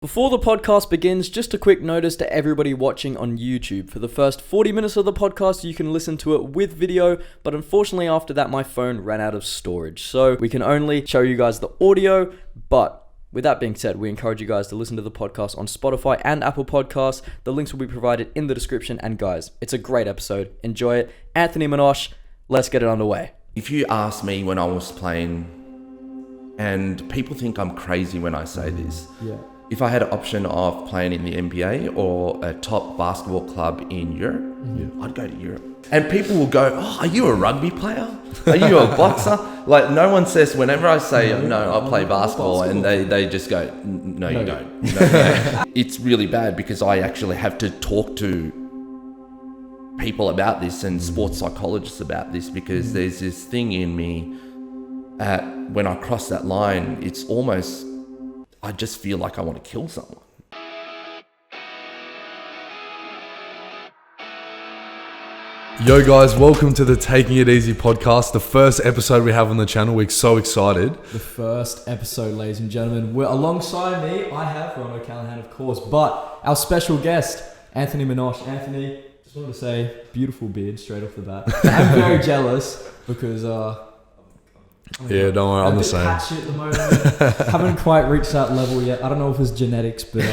Before the podcast begins, just a quick notice to everybody watching on YouTube. For the first 40 minutes of the podcast, you can listen to it with video, but unfortunately after that, my phone ran out of storage. So we can only show you guys the audio, but with that being said, we encourage you guys to listen to the podcast on Spotify and Apple Podcasts. The links will be provided in the description. And guys, it's a great episode. Enjoy it. Anthony Manoj, let's get it underway. If you ask me when I was playing, and people think I'm crazy when I say this, if I had an option of playing in the NBA or a top basketball club in Europe, I'd go to Europe. And people will go, "Oh, are you a rugby player? Are you a boxer?" Like, no one says, whenever I say, no, I play basketball, and they just go, no, you don't. No. It's really bad because I actually have to talk to people about this and sports psychologists about this, because there's this thing in me when I cross that line, it's almost, I just feel like I want to kill someone. Yo guys, welcome to the Taking It Easy podcast, the first episode we have on the channel. We're so excited. The first episode, ladies and gentlemen. We're alongside me, I have Ron O'Callaghan, of course, but our special guest, Anthony Manoj. Anthony, just wanted to say, beautiful beard straight off the bat. I'm very jealous because Yeah, don't worry, I'm the same. Patchy at the moment. Haven't quite reached that level yet. I don't know if it's genetics, but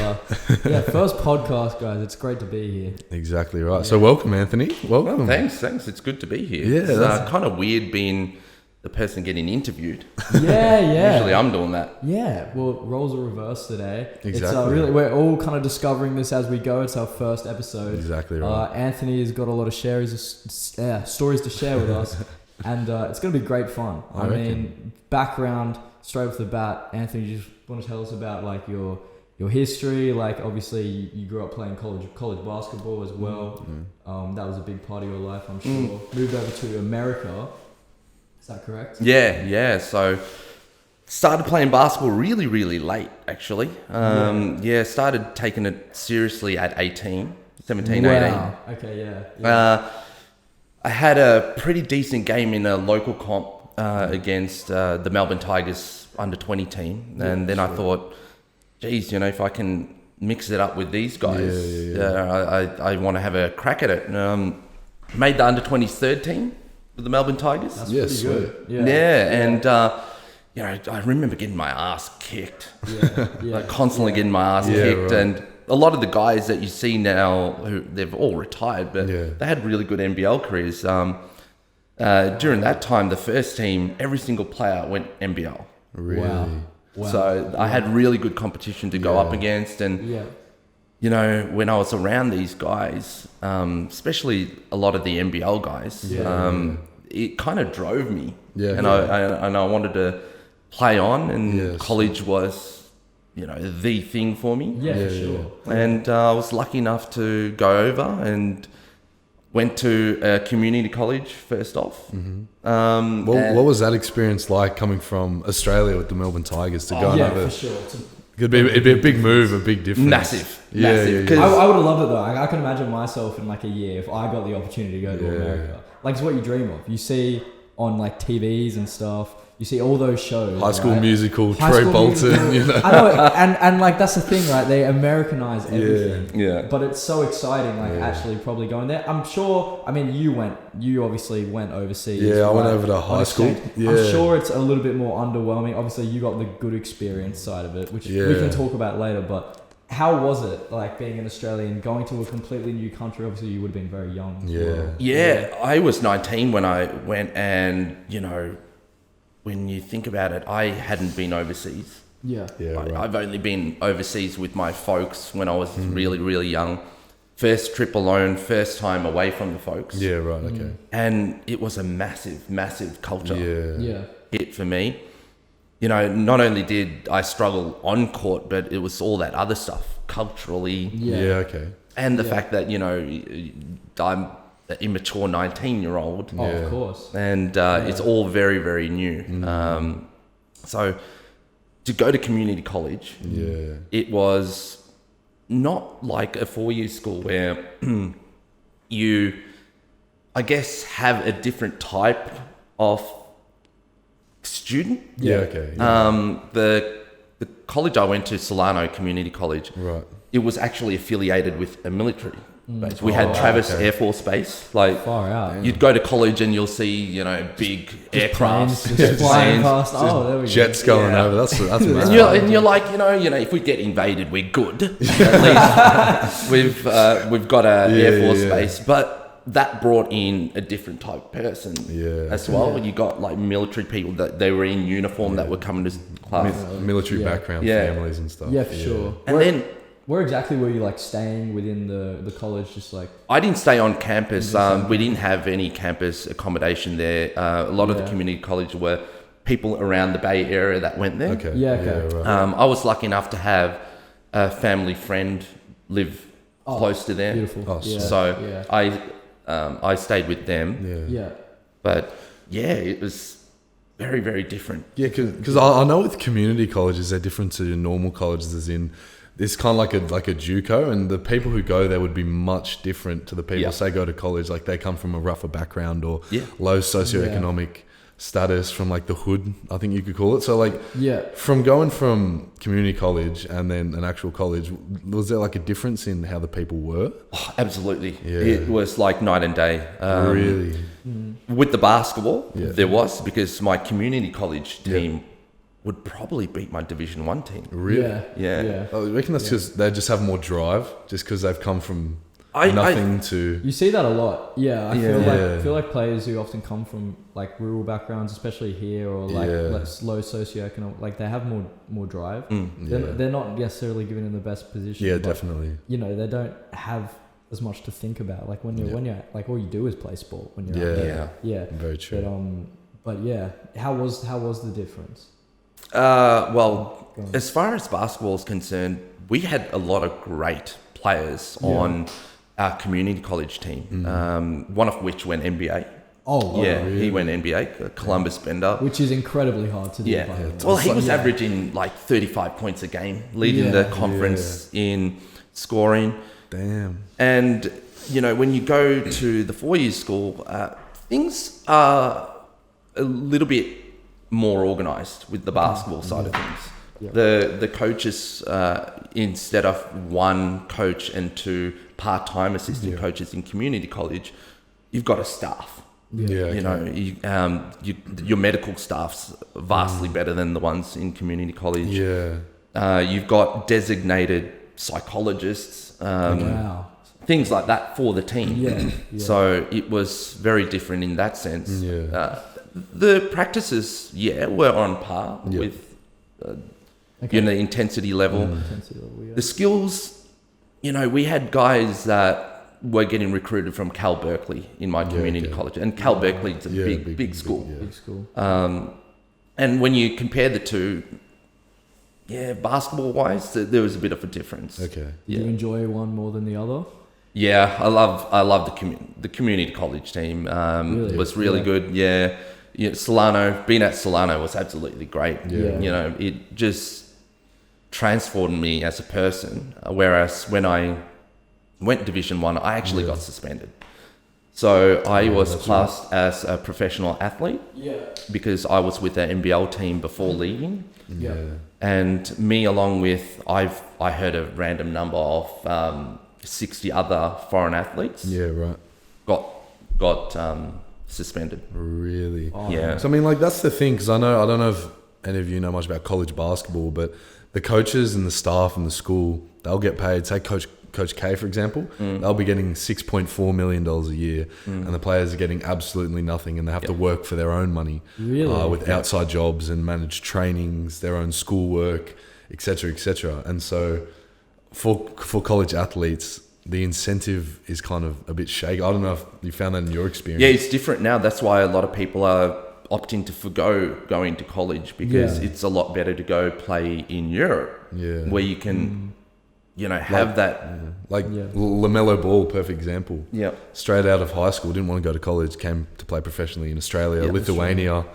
yeah, first podcast, guys. It's great to be here. Exactly right. Yeah. So welcome, Anthony. Welcome. Well, thanks. It's good to be here. Yeah, it's kind of weird being the person getting interviewed. Yeah. Usually I'm doing that. Yeah, well, roles are reversed today. Exactly. It's really, we're all kind of discovering this as we go. It's our first episode. Exactly right. Anthony has got a lot of stories to share with us. And it's going to be great fun. I mean, background, straight off the bat, Anthony, you just want to tell us about like your history. Like, obviously, you grew up playing college basketball as well. That was a big part of your life, I'm sure. Moved over to America. Is that correct? Yeah. So started playing basketball really, really late, actually. Started taking it seriously at 18, 17, 18. Okay, yeah. I had a pretty decent game in a local comp against the Melbourne Tigers under-20 team. And then I thought, geez, if I can mix it up with these guys, I want to have a crack at it. Made the under-20s third team with the Melbourne Tigers. That's pretty good. And I remember getting my ass kicked. Constantly getting my ass kicked. Right. And a lot of the guys that you see now, who they've all retired, but they had really good NBL careers. During that time, the first team, every single player went NBL. Really? Wow. So I had really good competition to go up against. And, when I was around these guys, especially a lot of the NBL guys, it kind of drove me. I wanted to play on, and college was the thing for me. For sure. And I was lucky enough to go over and went to a community college first off. What was that experience like, coming from Australia with the Melbourne Tigers to go over? For sure. It'd be a big move, a big difference. Massive. I would have loved it though. I can imagine myself in like a year if I got the opportunity to go to America. Like, it's what you dream of. You see on like TVs and stuff. You see all those shows. High School Musical, Troy Bolton, I know, and like that's the thing, right? They Americanize everything. Yeah. But it's so exciting, actually probably going there. I'm sure. I mean, you obviously went overseas. Yeah, I went over to high school. Yeah. I'm sure it's a little bit more underwhelming. Obviously, you got the good experience side of it, which we can talk about later. But how was it like being an Australian, going to a completely new country? Obviously, you would have been very young. I was 19 when I went, and when you think about it, I hadn't been overseas. I've only been overseas with my folks when I was really, really young. First trip alone, first time away from the folks. And it was a massive, massive culture hit for me. Not only did I struggle on court, but it was all that other stuff culturally. And the fact that, I'm an immature 19-year-old. Of course. And it's all very, very new. So to go to community college, it was not like a 4-year school where you, I guess, have a different type of student. The the college I went to, Solano Community College, Right. it was actually affiliated with a military base. We had Travis Air Force Base. Like, Far out. you'd go to college and you'll see, you know, big aircraft, just flying past. Oh, there we go. Jets going over. That's mad. and you're like, you know, if we get invaded, we're good. At least we've got a Air Force base, but that brought in a different type of person as well. You got like military people that they were in uniform that were coming to class, Military background, families and stuff. Yeah, for sure. And where exactly were you like staying within the college? Just like I didn't stay on campus. We didn't have any campus accommodation there. A lot of the community college were people around the Bay Area that went there. Okay. okay. Right. I was lucky enough to have a family friend live close to there. Beautiful. Oh, So I stayed with them. Yeah. But it was very, very different. Yeah, because I know with community colleges they're different to normal colleges, as in it's kind of like a JUCO, and the people who go there would be much different to the people say go to college. Like they come from a rougher background or low socioeconomic status, from like the hood, I think you could call it. So like from going from community college and then an actual college, was there like a difference in how the people were? Oh, absolutely. It was like night and day. Really? With the basketball, there was, because my community college team would probably beat my Division 1 team. Really? Yeah. I reckon that's because they just have more drive, just because they've come from nothing to... You see that a lot. Yeah, I feel like players who often come from like rural backgrounds, especially here, or like low socioeconomic, like they have more drive. They're not necessarily given in the best position. Yeah, but, definitely. you know, they don't have as much to think about. Like when you're like, all you do is play sport when you're out there. Yeah. Very true. But yeah, how was the difference? Well, as far as basketball is concerned, we had a lot of great players on our community college team. One of which went NBA. Oh, yeah, really? He went NBA, Columbus Bender. Which is incredibly hard to do. Well, he was averaging like 35 points a game, leading the conference in scoring. Damn. And, you know, when you go to the 4-year school, things are a little bit more organised with the basketball side of things. The coaches, instead of one coach and two part-time assistant coaches in community college, you've got a staff. You know, your medical staff's vastly better than the ones in community college. You've got designated psychologists, things like that for the team. So it was very different in that sense. The practices, were on par with you know, the intensity level. The skills, you know, we had guys that were getting recruited from Cal Berkeley in my community college, and Cal Berkeley is a big school. Big school. And when you compare the two, basketball wise, there was a bit of a difference. Do you enjoy one more than the other? Yeah, I love the community college team. Was really good. Solano, being at Solano was absolutely great. You know, it just transformed me as a person. Whereas when I went Division 1, I actually got suspended. So I was classed as a professional athlete because I was with the NBL team before leaving. And me, along with, I heard a random number of 60 other foreign athletes. Got suspended. Really? So I mean, like, that's the thing, because I don't know if any of you know much about college basketball, but the coaches and the staff and the school, they'll get paid. Say Coach K, for example, they'll be getting $6.4 million a year, and the players are getting absolutely nothing, and they have to work for their own money with outside jobs and manage trainings, their own schoolwork, etc., etc. And so for college athletes, the incentive is kind of a bit shaky. I don't know if you found that in your experience. Yeah, it's different now. That's why a lot of people are opting to forgo going to college, because it's a lot better to go play in Europe, where you can, you know, have LaMelo Ball, perfect example. Straight out of high school, didn't want to go to college, came to play professionally in Australia, Lithuania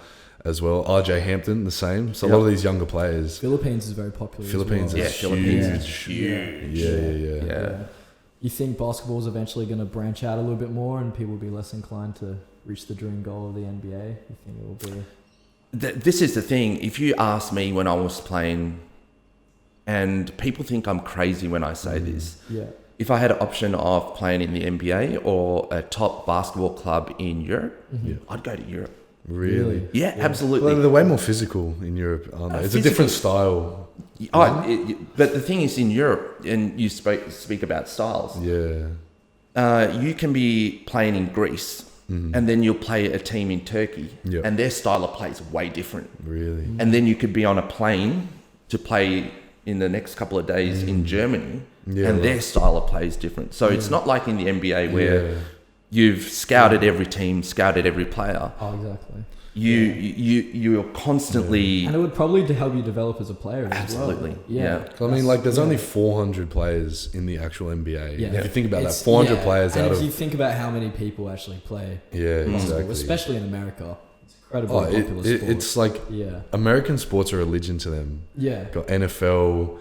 as well. RJ Hampton, the same. So a lot of these younger players. Philippines is very popular. Philippines is huge. Yeah. You think basketball is eventually going to branch out a little bit more, and people will be less inclined to reach the dream goal of the NBA? You think it will be? This is the thing. If you asked me when I was playing and people think I'm crazy when I say this. Yeah. If I had an option of playing in the NBA or a top basketball club in Europe, I'd go to Europe. Really? Yeah, absolutely. Well, they're way more physical in Europe, aren't they? It's a different style. But the thing is, in Europe, and you speak about styles. Yeah. You can be playing in Greece, and then you'll play a team in Turkey, and their style of play is way different. Really? And then you could be on a plane to play in the next couple of days in Germany, and their style of play is different. So it's not like in the NBA where you've scouted every team, scouted every player. Oh, exactly. You're constantly, and it would probably help you develop as a player absolutely. as well. I mean, like, there's only 400 players in the actual NBA. Yeah. If you think about that, 400 players and out if of... you think about how many people actually play Yeah, exactly. especially in America, it's incredibly popular sport. It's like American sports are a religion to them. Yeah. Got NFL,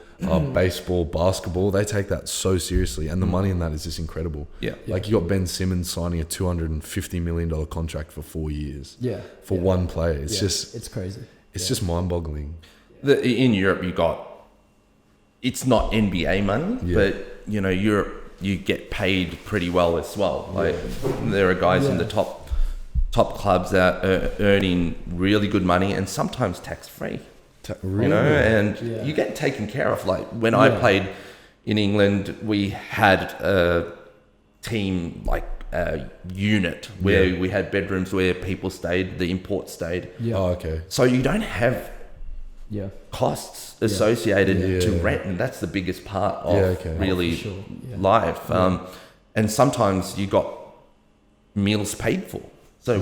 baseball, basketball. They take that so seriously, and the money in that is just incredible. Yeah. Like, you got Ben Simmons signing a $250 million contract for 4 years. Yeah. For one player. It's it's crazy. It's just mind-boggling. In Europe, it's not NBA money, but Europe, you get paid pretty well as well. Like, there are guys in the top clubs that are earning really good money, and sometimes tax-free. Really? And you get taken care of. Like, when I played in England, we had a team, like a unit where we had bedrooms where people stayed, the import stayed. Yeah. Oh, okay. So you don't have costs associated to rent, and that's the biggest part of life. And sometimes you got meals paid for. So,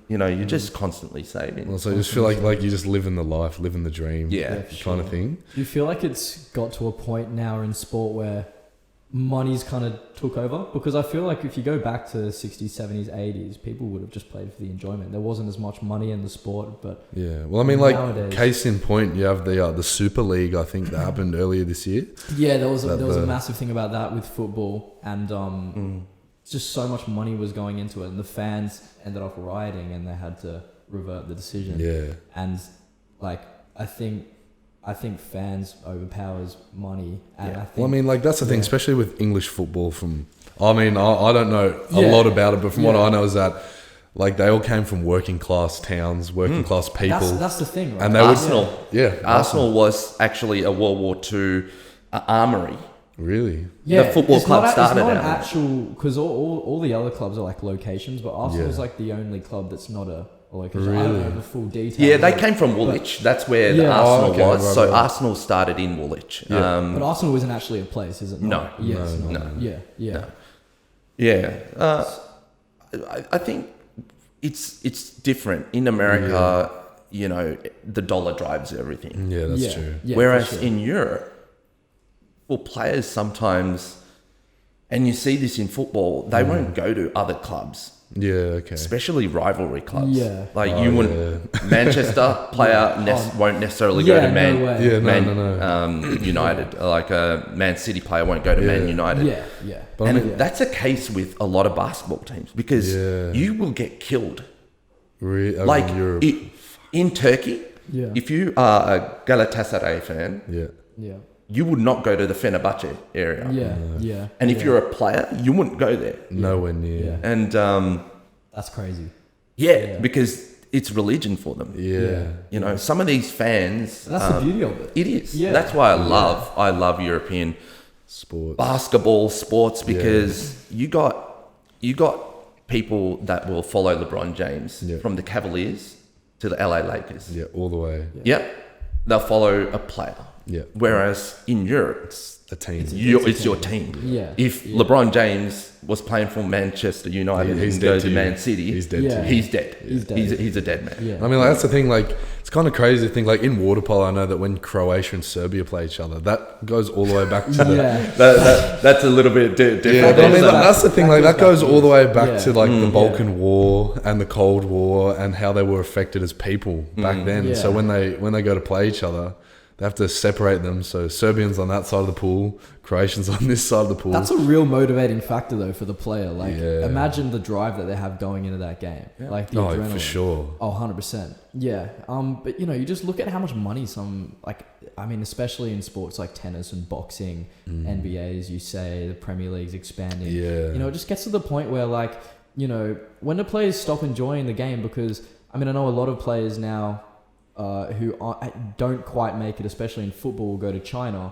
you're just constantly saving. Well, so you just feel like you just living the life, living the dream. Kind of thing. Do you feel like it's got to a point now in sport where money's kind of took over? Because I feel like if you go back to the 60s, 70s, 80s, people would have just played for the enjoyment. There wasn't as much money in the sport, but... Yeah, well, I mean, like, nowadays, case in point, you have the Super League, I think, that happened earlier this year. Yeah, there was a massive thing about that with football, and... just so much money was going into it, and the fans ended up rioting, and they had to revert the decision. Yeah, and like I think fans overpowers money, and I think. Well, I mean, like, that's the thing, especially with English football. I don't know a lot about it, but from what I know is that, like, they all came from working class towns, working class people. That's the thing, right? And Arsenal was actually a World War II armory. Really? Yeah, the football club started out. It's not an actual, because all the other clubs are like locations, but Arsenal's like the only club that's not a location. Really? I don't know the full details. Yeah, they came from Woolwich. That's where the Arsenal was. Right, so Arsenal started in Woolwich. Yeah. But Arsenal isn't actually a place, is it? No. No. Yeah. I think it's different in America. The dollar drives everything. Yeah, that's true. Yeah, whereas in Europe, well, players sometimes, and you see this in football, they won't go to other clubs. Yeah, okay. Especially rivalry clubs. Yeah. Like you wouldn't, Manchester player won't necessarily go to Man United. Like a Man City player won't go to Man United. Yeah. But that's a case with a lot of basketball teams because you will get killed. Like in Turkey, if you are a Galatasaray fan, you would not go to the Fenerbahce area. And if you're a player, you wouldn't go there. Nowhere near. Yeah. And that's crazy. Because it's religion for them. Some of these fans. That's the beauty of it. It is. Yeah. That's why I love European sports, basketball sports, because you got people that will follow LeBron James from the Cavaliers to the LA Lakers. Yeah, all the way. They'll follow a player. Yeah. Whereas in Europe, it's a team. It's your team. Yeah. If LeBron James was playing for Manchester United and goes to Man City, he's dead. He's dead. He's a dead man. Yeah. I mean, like, that's the thing. Like, it's kind of crazy to think. Like, in water polo, I know that when Croatia and Serbia play each other, that goes all the way back to that's a little bit different. Yeah, but I mean, that's the thing. Like, that goes all the way back to like the Balkan War and the Cold War and how they were affected as people back then. So when they go to play each other, They have to separate them. So Serbians on that side of the pool, Croatians on this side of the pool. That's a real motivating factor though for the player. Like imagine the drive that they have going into that game. Yeah. Like the adrenaline. For sure. Oh, 100%. Yeah. But you just look at how much money especially in sports like tennis and boxing, NBA, as you say, the Premier League's expanding. Yeah. It just gets to the point where when the players stop enjoying the game, because I know a lot of players now who don't quite make it, especially in football, will go to China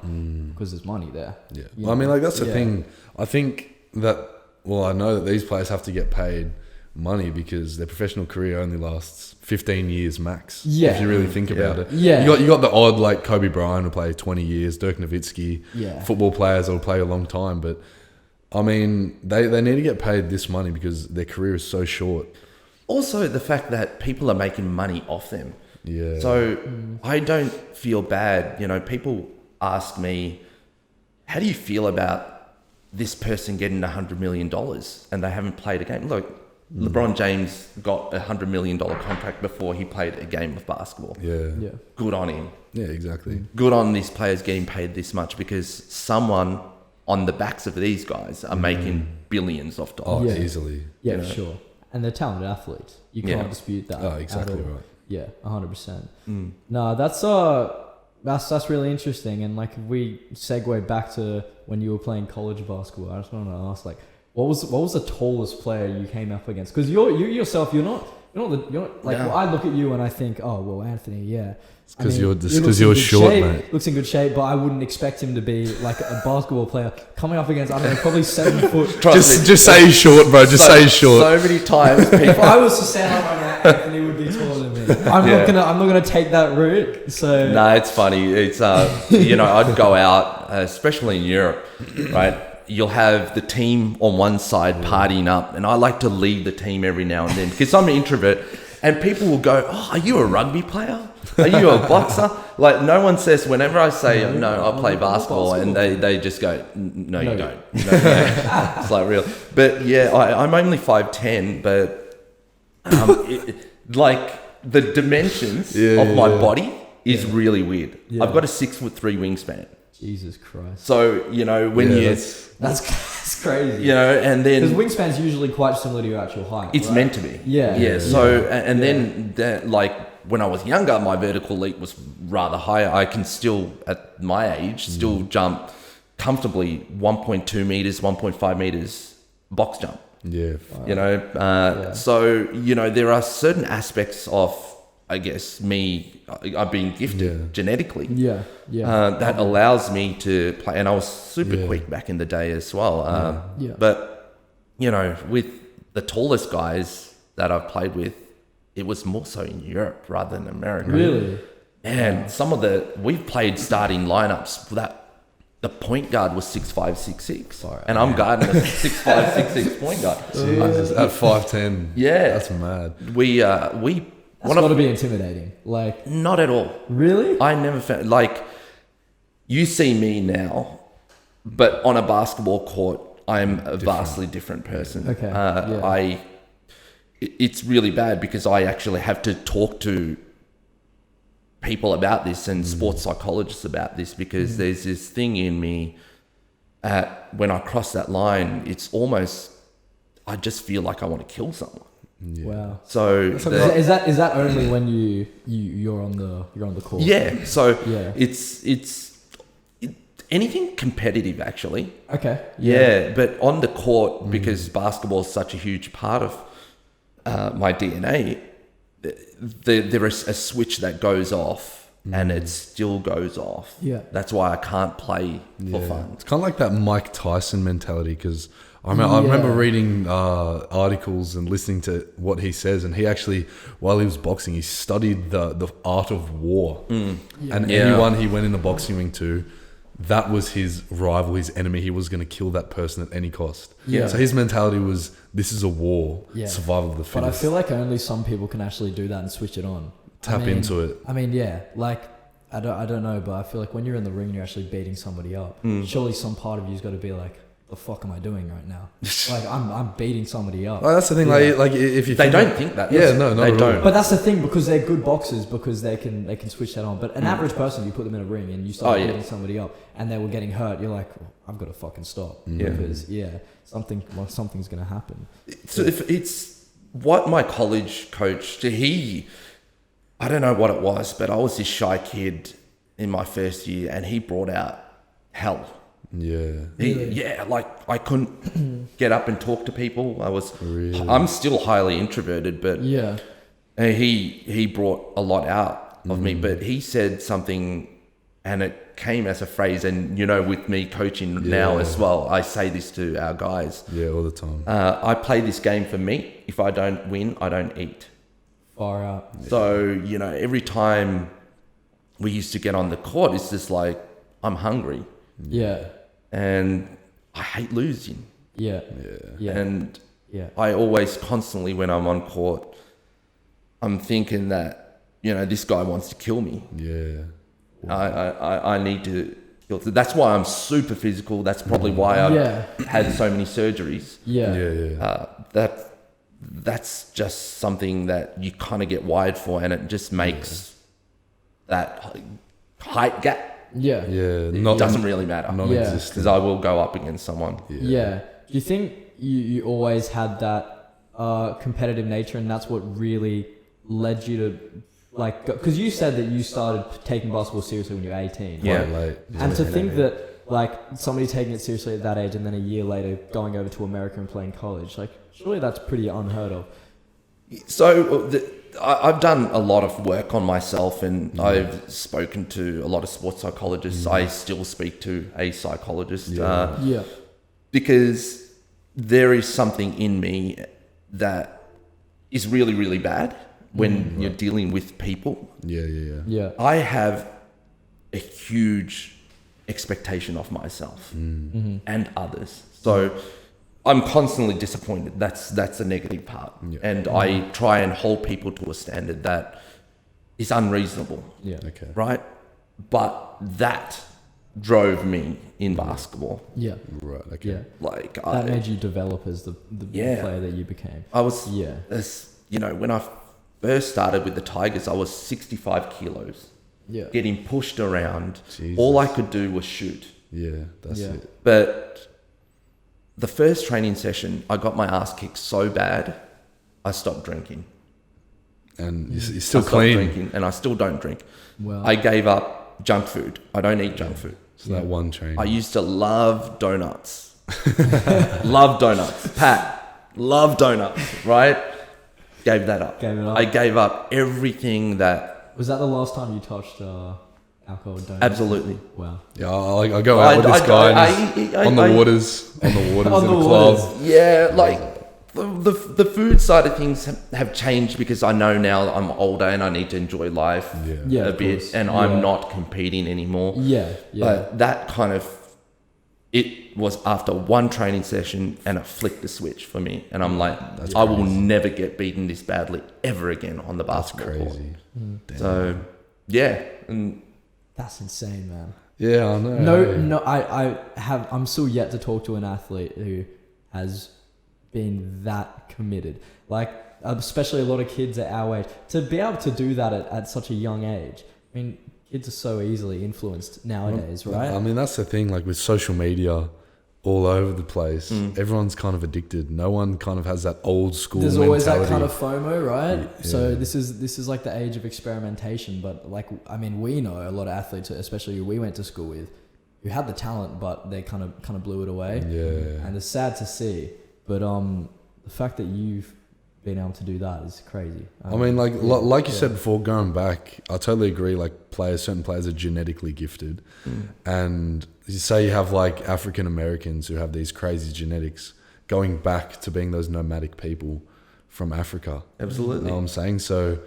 because there's money there. Yeah. Well, that's the thing. I think that, I know that these players have to get paid money because their professional career only lasts 15 years max. Yeah. If you really think about it. Yeah. You got the odd, like Kobe Bryant will play 20 years, Dirk Nowitzki, football players that will play a long time. But they need to get paid this money because their career is so short. Also, the fact that people are making money off them. Yeah. So I don't feel bad. People ask me, how do you feel about this person getting $100 million and they haven't played a game? Look, LeBron James got a $100 million contract before he played a game of basketball. Yeah. Good on him. Yeah, exactly. Good on these players getting paid this much because someone on the backs of these guys are making billions of dollars. Oh, easily. Yeah, sure. And they're talented athletes. You can't dispute that. Oh, exactly right. Yeah, 100%. No, that's really interesting. And if we segue back to when you were playing college basketball, I just want to ask, what was the tallest player you came up against? Because you yourself, I look at you and I think, oh well, Anthony, yeah. It's because you're short, mate. Looks in good shape, but I wouldn't expect him to be like a basketball player coming up against, probably 7 foot. Just say he's short, bro. Say he's short. So many times, if I was to stand up right now, Anthony would be taller than me. I'm not gonna take that route. So no, it's funny. It's I'd go out, especially in Europe, right? You'll have the team on one side partying up, and I like to lead the team every now and then because I'm an introvert. And people will go, "Oh, are you a rugby player? Are you a boxer?" Like no one says. Whenever I say no, I play basketball, and they just go, "No, you don't." No. It's like real. But yeah, I'm only 5'10", but the dimensions of my body is really weird. Yeah. I've got a 6'3" wingspan. Jesus Christ. So, when that's crazy. And then... Because wingspan's usually quite similar to your actual height, it's meant to be. Yeah. So, and then, when I was younger, my vertical leap was rather higher. I can still, at my age, jump comfortably 1.2 meters, 1.5 meters box jump. Yeah. So, there are certain aspects of, I guess, I've been gifted genetically. That allows me to play. And I was super quick back in the day as well. But, with the tallest guys that I've played with, it was more so in Europe rather than America. Really? And we've played starting lineups that the point guard was 6'5", 6'6", and I'm guarding a 6'5", 6'6" point guard. At 5'10". Yeah. That's mad. That's got to be intimidating. Not at all. Really? I never found, you see me now, but on a basketball court, I'm a vastly different person. Okay. It's really bad because I actually have to talk to people about this and sports psychologists about this because there's this thing in me when I cross that line, it's almost, I just feel like I want to kill someone. Yeah. Wow. So is that only when you're on the court? Yeah. So it's anything competitive actually. Okay. Yeah, but on the court because basketball is such a huge part of my DNA. There is a switch that goes off and it still goes off. Yeah. That's why I can't play for fun. It's kind of like that Mike Tyson mentality because I remember reading articles and listening to what he says, and he actually, while he was boxing, he studied the art of war. And anyone he went in the boxing ring to, that was his rival, his enemy. He was going to kill that person at any cost. Yeah. So his mentality was, this is a war, survival of the fittest. But I feel like only some people can actually do that and switch it on. Tap into it. I mean, I don't know, but I feel like when you're in the ring, you're actually beating somebody up. Surely some part of you's got to be like, the fuck am I doing right now? Like I'm beating somebody up. Oh, that's the thing. Like if you they don't think that. Yeah, no, they don't. But that's the thing, because they're good boxers, because they can switch that on. But an average person, you put them in a ring and you start beating somebody up, and they were getting hurt. You're like, I've got to fucking stop because something's gonna happen. So if it's what my college coach, I don't know what it was, but I was this shy kid in my first year, and he brought out hell. Yeah. Like I couldn't get up and talk to people. I'm still highly introverted, but he brought a lot out of me. But he said something, and it came as a phrase, and with me coaching now as well, I say this to our guys. Yeah, all the time. I play this game for me. If I don't win, I don't eat. Far out. So, every time we used to get on the court, it's just like, I'm hungry. Yeah. And I hate losing. Yeah. And I always constantly, when I'm on court, I'm thinking that, this guy wants to kill me. Yeah. I need to kill. That's why I'm super physical. That's probably why I've had so many surgeries. That's just something that you kind of get wired for, and it just makes that height gap. It doesn't really matter. Non-existent. Because I will go up against someone. Do you think you always had that competitive nature, and that's what really led you to, like, because you said that you started taking basketball seriously when you were 18. Late. And to think that, like, somebody taking it seriously at that age, and then a year later going over to America and playing college, like, surely that's pretty unheard of. So I've done a lot of work on myself, and I've spoken to a lot of sports psychologists. I still speak to a psychologist because there is something in me that is really, really bad when you're dealing with people. I have a huge expectation of myself and others. So I'm constantly disappointed. That's the negative part. And I try and hold people to a standard that is unreasonable. Right? But that drove me in basketball. Right. Okay. Like that made you develop as the player that you became. I was when I first started with the Tigers, I was 65 kilos. Getting pushed around. Jesus. All I could do was shoot. That's it. But the first training session, I got my ass kicked so bad, I stopped drinking. And you're still clean. Drinking, and I still don't drink. Well, I gave up junk food. I don't eat junk food. So that one training. I used to love donuts. Love donuts. Pat, love donuts, right? Gave that up. I gave up everything that... Was that the last time you touched... alcohol? Absolutely. Wow. Yeah, I go out with this guy on the waters in the club. Yeah, like the food side of things have changed because I know now I'm older and I need to enjoy life a bit, and I'm not competing anymore. But that kind of, it was after one training session and it flicked the switch for me, and I'm like, I will never get beaten this badly ever again on the basketball court. So and that's insane, man. Yeah, I know. I'm still yet to talk to an athlete who has been that committed. Like, especially a lot of kids at our age, to be able to do that at such a young age. I mean, kids are so easily influenced nowadays, right? I mean, that's the thing, like with social media all over the place, everyone's kind of addicted. No one kind of has that old school mentality. There's always that kind of FOMO, right? Yeah. So this is like the age of experimentation. But like, I mean, we know a lot of athletes, especially who we went to school with, who had the talent, but they kind of blew it away. Yeah. And it's sad to see. But the fact that you've been able to do that is crazy. I mean, like you said before, going back, I totally agree. Like certain players are genetically gifted, and you say you have like African Americans who have these crazy genetics, going back to being those nomadic people from Africa. Absolutely. You know what I'm saying? So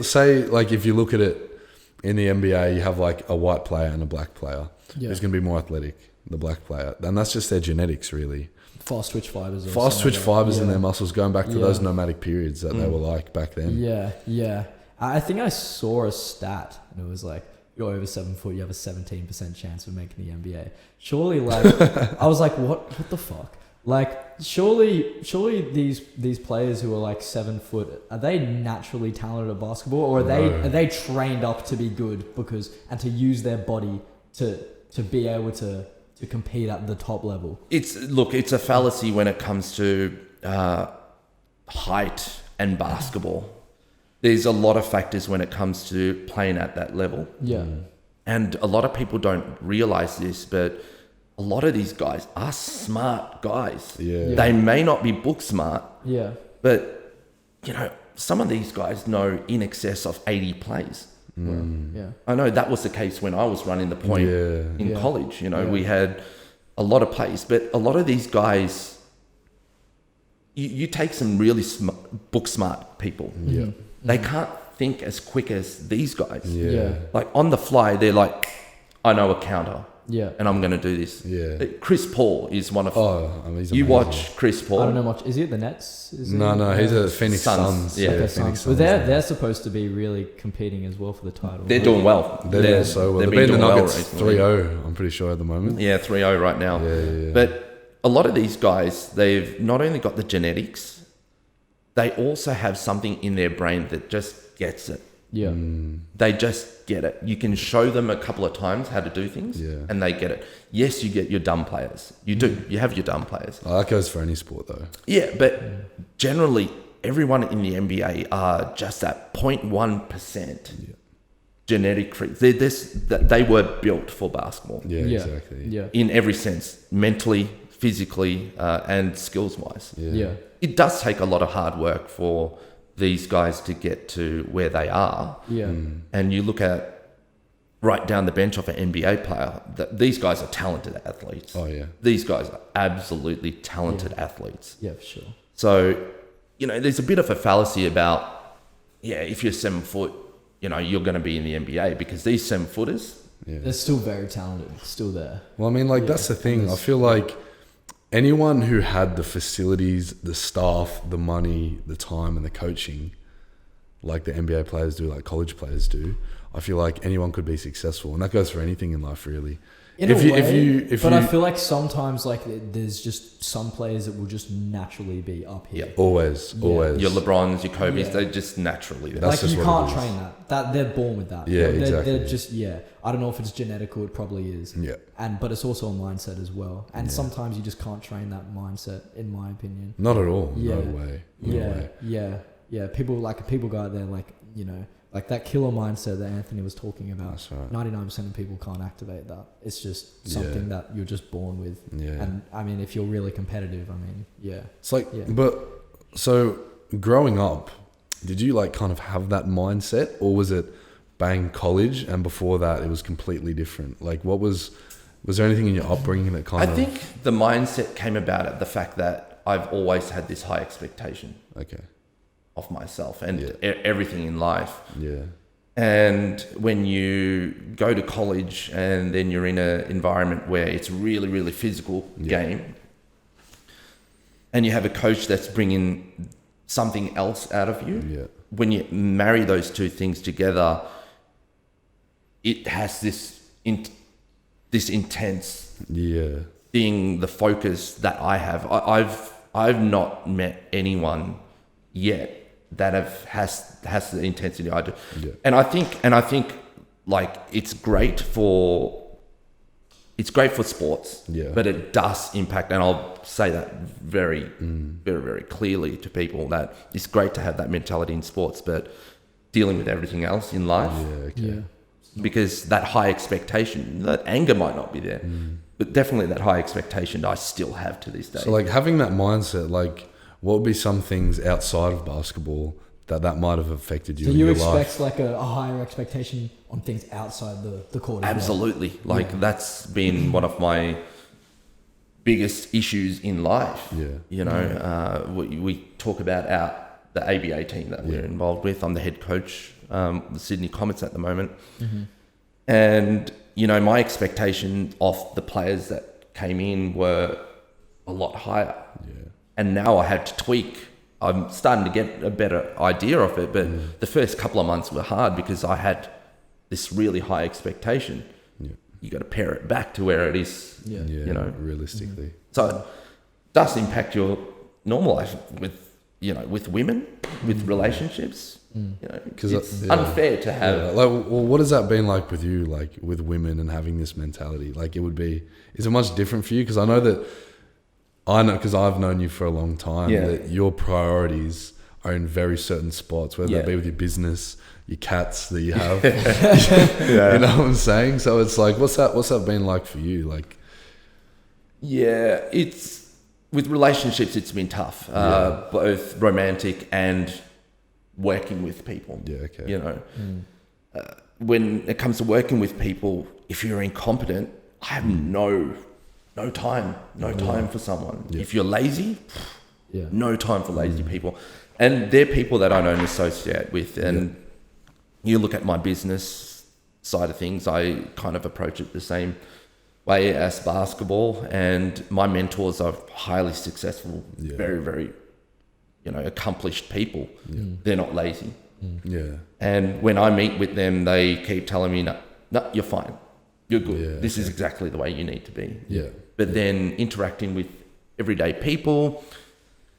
say if you look at it in the NBA, you have like a white player and a black player. Who's going to be more athletic? The black player, and that's just their genetics, really. Fast twitch fibers in their muscles, going back to those nomadic periods that they were like back then. I think I saw a stat, and it was like you're over 7 foot, you have a 17% chance of making the NBA. Surely, like, I was like, what the fuck? Like, surely these players who are like 7 foot, are they naturally talented at basketball, or are they trained up to be good and to use their body to be able to compete at the top level? It's a fallacy when it comes to height and basketball. There's a lot of factors when it comes to playing at that level. Yeah. And a lot of people don't realize this, but a lot of these guys are smart guys. Yeah. They may not be book smart. Yeah. But, some of these guys know in excess of 80 plays. Yeah. I know that was the case when I was running the point in college. We had a lot of plays, but a lot of these guys, you take some really book smart people. Yeah. They can't think as quick as these guys. Yeah. Like on the fly, they're like, I know a counter. Yeah. And I'm going to do this. Yeah. Chris Paul is one of... he's you amazing. watch Chris Paul. I don't know much. Is he at the Nets? No, he's at Phoenix Suns. Yeah. Phoenix Suns. But they're supposed to be really competing as well for the title. They're doing well. They're doing so well. They're beating the Nuggets 3-0, I'm pretty sure, at the moment. Yeah, 3-0 right now. Yeah. But a lot of these guys, they've not only got the genetics, they also have something in their brain that just gets it. Yeah. They just get it. You can show them a couple of times how to do things and they get it. Yes, you get your dumb players. You do. You have your dumb players. Oh, that goes for any sport though. Yeah, but generally everyone in the NBA are just at 0.1% genetic freaks. They were built for basketball. Yeah, exactly. Yeah. In every sense, mentally, physically, and skills-wise. Yeah. It does take a lot of hard work for these guys to get to where they are. Yeah. And you look at right down the bench of an NBA player, these guys are talented athletes. Oh, yeah. These guys are absolutely talented athletes. Yeah, for sure. So, there's a bit of a fallacy about, if you're 7 foot, you're going to be in the NBA, because these 7 footers, they're still very talented, still there. Well, I mean, that's the thing. I feel like anyone who had the facilities, the staff, the money, the time, and the coaching, like the NBA players do, like college players do, I feel like anyone could be successful, and that goes for anything in life, really. I feel like sometimes there's just some players that will just naturally be up here. Yeah. Always. Your LeBrons, your Kobe's, they're just naturally there. That's like just you what can't it is. train that. They're born with that. Yeah, They're exactly. just I don't know if it's genetic or it probably is. Yeah. But it's also a mindset as well. And sometimes you just can't train that mindset, in my opinion. Not at all. Yeah. No way. No way. Yeah. People go out there like that killer mindset that Anthony was talking about. That's right. 99% of people can't activate that. It's just something that you're just born with. Yeah. And I mean, if you're really competitive, It's like, but so growing up, did you kind of have that mindset, or was it bang college and before that it was completely different? Like, was there anything in your upbringing that I think the mindset came about at the fact that I've always had this high expectation. Okay. Of myself and everything in life. Yeah. And when you go to college and then you're in an environment where it's really, really physical game, and you have a coach that's bringing something else out of you, when you marry those two things together, it has this intense being the focus that I have. I've not met anyone yet that has the intensity I do. Yeah. And I think it's great for sports, but it does impact, and I'll say that very, very, very clearly to people, that it's great to have that mentality in sports, but dealing with everything else in life, because that high expectation, that anger might not be there, but definitely that high expectation I still have to this day. So having that mindset, what would be some things outside of basketball that might have affected you so in you your expect life? a higher expectation on things outside the court? Absolutely. That's been one of my biggest issues in life. Yeah. We talk about the ABA team that we're involved with. I'm the head coach, the Sydney Comets at the moment. Mm-hmm. And, my expectation of the players that came in were a lot higher. Yeah. And now I had to tweak. I'm starting to get a better idea of it, but the first couple of months were hard because I had this really high expectation, you got to pare it back to where it is, you know, realistically. So it does impact your normal life with women, with relationships. You know, because it's unfair to have. Like, well, what has that been like with you, like with women and having this mentality? Like, is it much different for you? Because because I've known you for a long time, that your priorities are in very certain spots, whether that be with your business, your cats that you have. You know what I'm saying? So it's like, what's that been like for you? Like, it's with relationships, it's been tough, both romantic and working with people. You know, when it comes to working with people, if you're incompetent, I have no time for someone. If you're lazy, no time for lazy people. And they're people that I don't associate with. And you look at my business side of things, I kind of approach it the same way as basketball. And my mentors are highly successful, very, very, you know, accomplished people. They're not lazy. And when I meet with them, they keep telling me, no, you're fine. You're good. This is exactly the way you need to be. But then interacting with everyday people,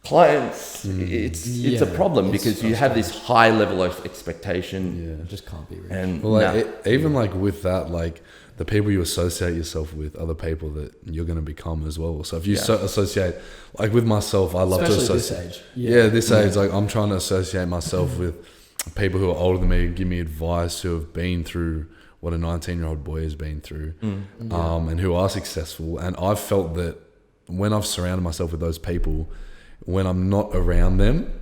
clients, it's a problem because you have this high level of expectation. It just can't be real. And even like with that, like the people you associate yourself with are the people that you're going to become as well. So if you associate, like with myself, I love especially to associate. This age. This age, like I'm trying to associate myself with people who are older than me, give me advice, who have been through what a 19-year-old boy has been through, and who are successful. And I've felt that when I've surrounded myself with those people, when I'm not around them,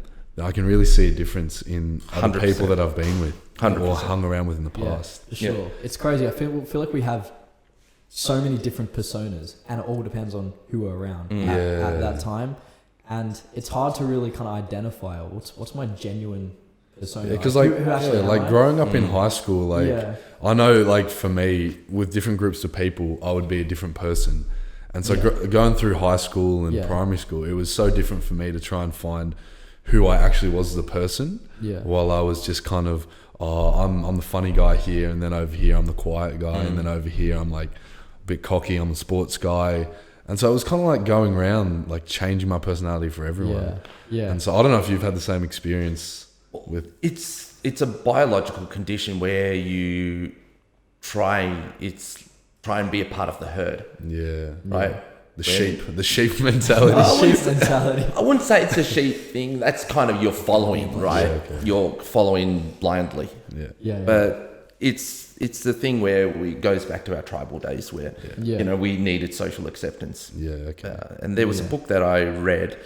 I can really see a difference in other 100%. People that I've been with 100%. Or hung around with in the past. For sure. It's crazy. I feel like we have so many different personas, and it all depends on who we're around at that time. And it's hard to really kind of identify what's my genuine persona. Because growing up in high school, like I know, like for me, with different groups of people, I would be a different person. And so going through high school and primary school, it was so different for me to try and find who I actually was as a person. While I was just kind of, I'm the funny guy here, and then over here I'm the quiet guy, and then over here I'm like a bit cocky, I'm the sports guy. And so it was kind of like going around, like changing my personality for everyone. And so I don't know if you've had the same experience with... It's a biological condition where you try and be a part of the herd. Right? The sheep mentality. I wouldn't say it's a sheep thing. That's kind of you're following, right? You're following blindly. But it's the thing where it goes back to our tribal days where, you know, we needed social acceptance. And there was a book that I read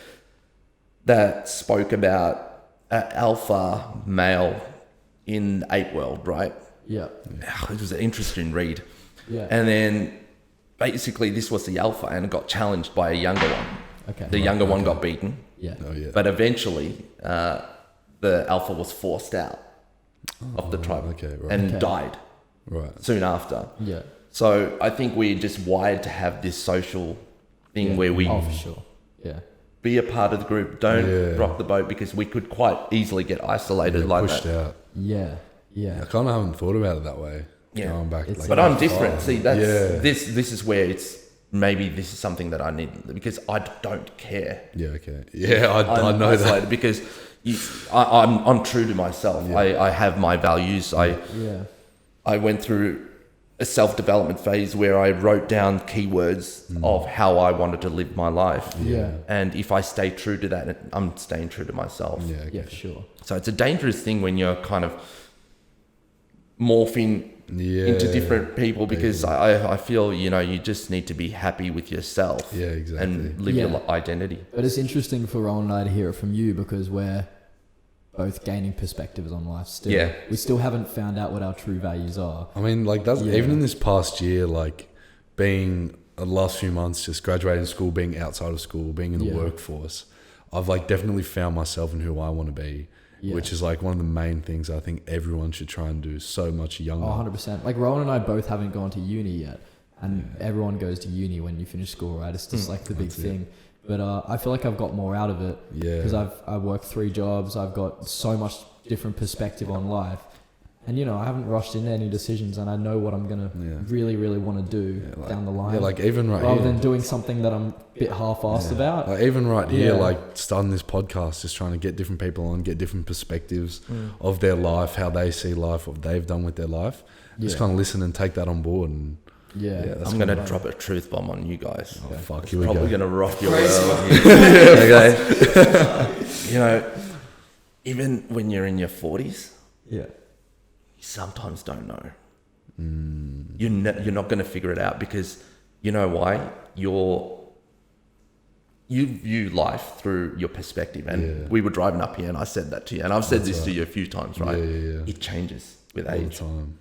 that spoke about an alpha male in the ape world, right? It was an interesting read. And then basically this was the alpha, and it got challenged by a younger one. The younger one got beaten. But eventually the alpha was forced out of the tribe and died soon after. So I think we're just wired to have this social thing where we for sure. be a part of the group, don't rock the boat, because we could quite easily get isolated like pushed that. Out. I kind of haven't thought about it that way. Going back, but I'm different. See, that's this is where it's maybe this is something that I need, because I don't care. I know that because I'm true to myself. I have my values. I went through a self-development phase where I wrote down keywords of how I wanted to live my life. And if I stay true to that, I'm staying true to myself. Sure. So it's a dangerous thing when you're kind of morphing into different people, because I feel, you know, you just need to be happy with yourself and live your identity. But it's interesting for Rowan and I to hear it from you, because we're both gaining perspectives on life still. We still haven't found out what our true values are. I mean, like that's even in this past year, like being the last few months, just graduating school, being outside of school, being in the workforce, I've like definitely found myself in who I want to be. Which is like one of the main things I think everyone should try and do so much younger. 100%. Like Rowan and I both haven't gone to uni yet, and everyone goes to uni when you finish school, right? It's just like the big thing. But I feel like I've got more out of it because I've worked 3 jobs. I've got so much different perspective on life, And, you know, I haven't rushed into any decisions, and I know what I'm going to really, really want to do down the line. Yeah, like even right rather here. than doing something that I'm a bit half-assed about. Like even right here, like starting this podcast, just trying to get different people on, get different perspectives of their life, how they see life, what they've done with their life. Just kind of listen and take that on board. And I'm going to drop a truth bomb on you guys. Oh, fuck, here we go. Probably going to rock your world. Okay. You know, even when you're in your 40s, you sometimes don't know. You're not going to figure it out, because you know why? You view life through your perspective. And we were driving up here and I said that to you, and I've said this to you a few times, right? It changes with age. All the time.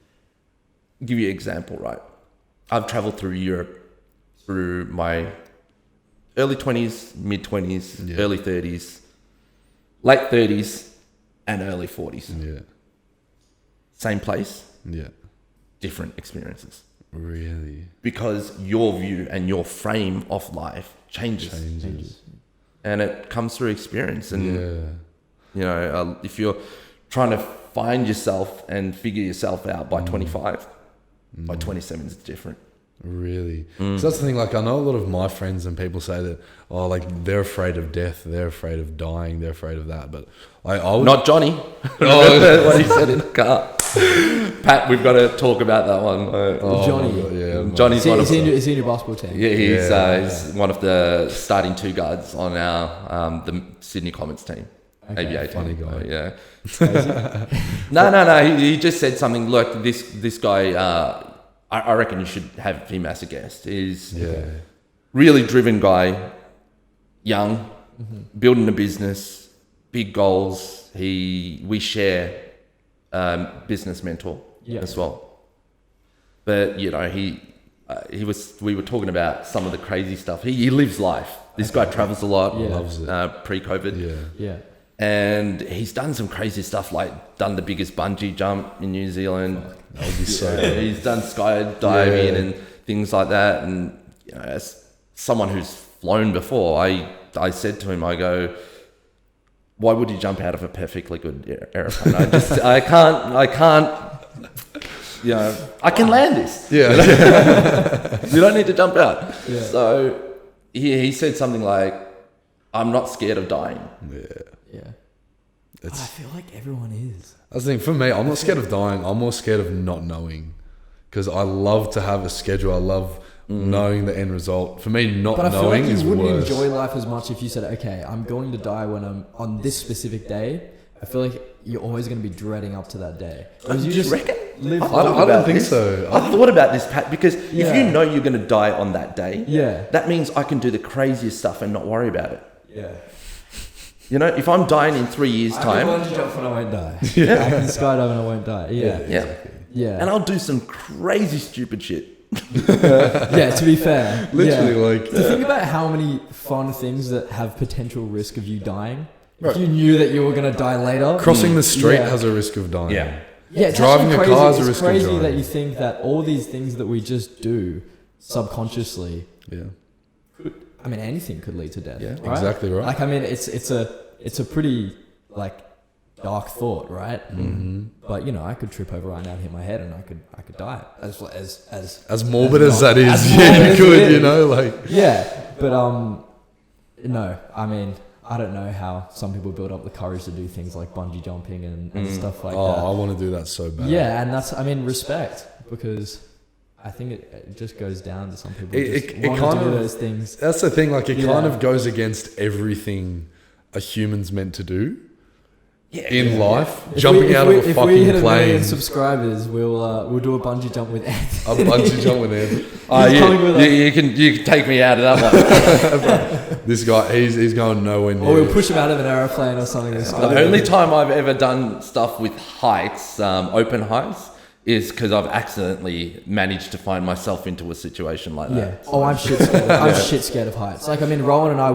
I'll give you an example, right? I've traveled through Europe through my early 20s, mid 20s, early 30s, late 30s, and early 40s. Same place, different experiences. Really? Because your view and your frame of life changes. And it comes through experience. And, you know, if you're trying to find yourself and figure yourself out by 25, by 27 it's different. Really? So that's the thing, like I know a lot of my friends and people say that, oh, like they're afraid of death, they're afraid of dying, they're afraid of that. But I was... Not Johnny. What he said in the car. Pat, we've got to talk about that one. Johnny. Johnny's is he in your basketball team? Yeah, he's one of the starting two guards on our the Sydney Comets team. ABA funny team. guy. No. He just said something. Look, this guy. I reckon you should have him as a guest. He's really driven guy, young, building a business, big goals. We share business mentor as well. But you know, we were talking about some of the crazy stuff. He lives life. This guy travels a lot. Loves it. Pre-COVID. And he's done some crazy stuff, like done the biggest bungee jump in New Zealand. That would be so good. He's done skydiving and things like that. And you know, as someone who's flown before, I said to him, I go, why would you jump out of a perfectly good airplane? I can't, you know, I can land this. Yeah. You don't need to jump out. Yeah. So he said something like, I'm not scared of dying. I feel like everyone is. That's the thing. For me, I'm not scared of dying. I'm more scared of not knowing, because I love to have a schedule. I love knowing the end result. For me, not knowing is worse. But I feel like you wouldn't enjoy life as much if you said, okay, I'm going to die when I'm on this specific day. I feel like you're always going to be dreading up to that day. Because you just reckon? I don't think so. I thought about this, Pat, because if you know you're going to die on that day, that means I can do the craziest stuff and not worry about it. Yeah. You know, if I'm dying in 3 years' time... I can bungee jump and I won't die. I can skydive and I won't die. Yeah. And I'll do some crazy stupid shit. To be fair. Literally, To think about how many fun things that have potential risk of you dying. Right. If you knew that you were going to die later. Crossing the street has a risk of dying. Yeah, driving a car is a risk of dying. It's crazy that you think that all these things that we just do subconsciously... I mean, anything could lead to death. Yeah, right? Exactly right. Like, I mean, it's a pretty like dark thought, right? Mm-hmm. But you know, I could trip over right now and hit my head, and I could die. As morbid as that is, you could, you know, like. Yeah, but no, I mean, I don't know how some people build up the courage to do things like bungee jumping and stuff like that. Oh, I want to do that so bad. Yeah, and that's, I mean, respect, because I think it just goes down to some people who want to do those things. That's the thing, like it kind of goes against everything a human's meant to do in life. Jumping out of a fucking plane. If we hit 1 million subscribers, we'll do a bungee jump with Anthony. A bungee jump with Anthony. You can take me out of that one. This guy, he's going nowhere near. Or we'll push him out of an aeroplane or something. The only time I've ever done stuff with heights, open heights, is because I've accidentally managed to find myself into a situation like that. Yeah. Oh, I'm shit scared. I'm shit scared of heights. Like, I mean, Rowan and I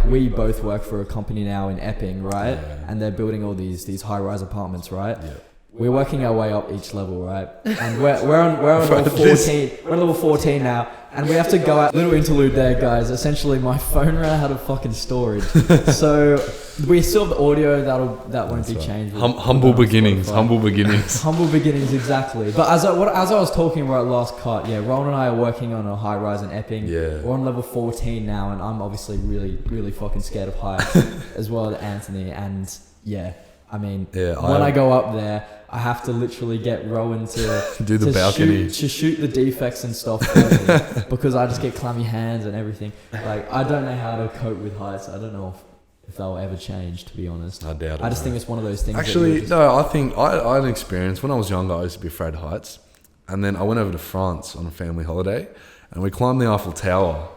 we both work for a company now in Epping, right? Yeah. And they're building all these high-rise apartments, right? Yeah. We're working our way up each level, right? And we're on level 14. We're on level 14 now, and we have to go out. Little interlude there, guys. Essentially, my phone ran out of fucking storage, so We still have the audio that won't be changed. Humble beginnings. Humble beginnings. Humble beginnings, exactly. But as I was talking about last cut, Rowan and I are working on a high rise in Epping. Yeah. We're on level 14 now, and I'm obviously really, really fucking scared of heights, as well as Anthony. And I mean, when I go up there, I have to literally get Rowan to do the balcony, to shoot the defects and stuff for me, because I just get clammy hands and everything. Like, I don't know how to cope with heights. I don't know if they'll ever change, to be honest. I doubt it. I just think it's one of those things. Actually, no, I think I had an experience when I was younger. I used to be afraid of heights, and then I went over to France on a family holiday, and we climbed the Eiffel Tower.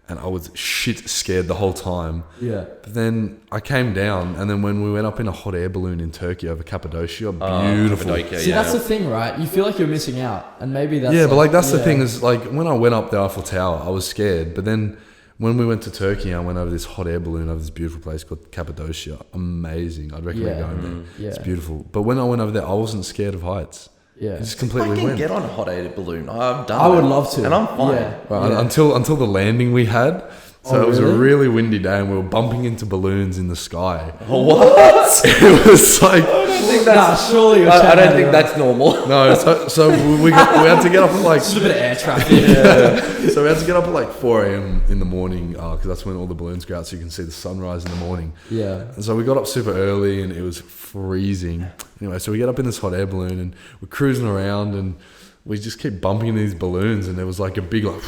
And I was shit scared the whole time. Yeah. But then I came down, and then when we went up in a hot air balloon in Turkey over Cappadocia, beautiful. See, that's the thing, right? You feel like you're missing out, and maybe that's but that's the thing is, like, when I went up the Eiffel Tower, I was scared. But then when we went to Turkey, I went over this hot air balloon over this beautiful place called Cappadocia. Amazing. I'd recommend going there. Yeah. It's beautiful. But when I went over there, I wasn't scared of heights. Yeah, just completely I can went. get on a hot air balloon. I've done. I would love to, and I'm fine. Until the landing we had. So it was a really windy day, and we were bumping into balloons in the sky. What? It was like, surely I don't think that's normal. No, so we had to get up at like just a bit of air traffic. So we had to get up at like 4 a.m. in the morning, because that's when all the balloons go out, so you can see the sunrise in the morning. Yeah. And so we got up super early, and it was freezing. Anyway, so we get up in this hot air balloon, and we're cruising around, and we just keep bumping into these balloons, and there was like a big, like,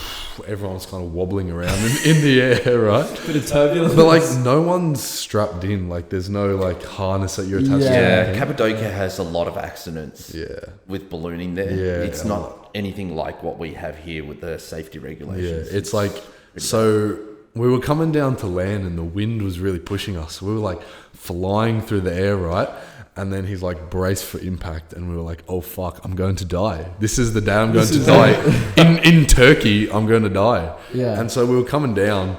everyone's kind of wobbling around in the air, right? Bit of turbulence. But like, no one's strapped in. Like, there's no like harness that you're attached to. Yeah, Cappadocia has a lot of accidents. Yeah. With ballooning there. Yeah. It's not anything like what we have here with the safety regulations. Yeah, it's like, so we were coming down to land, and the wind was really pushing us. We were like flying through the air, right? And then he's like, brace for impact. And we were like, oh fuck, I'm going to die. This is the day I'm going to die. In Turkey, I'm going to die. Yeah. And so we were coming down,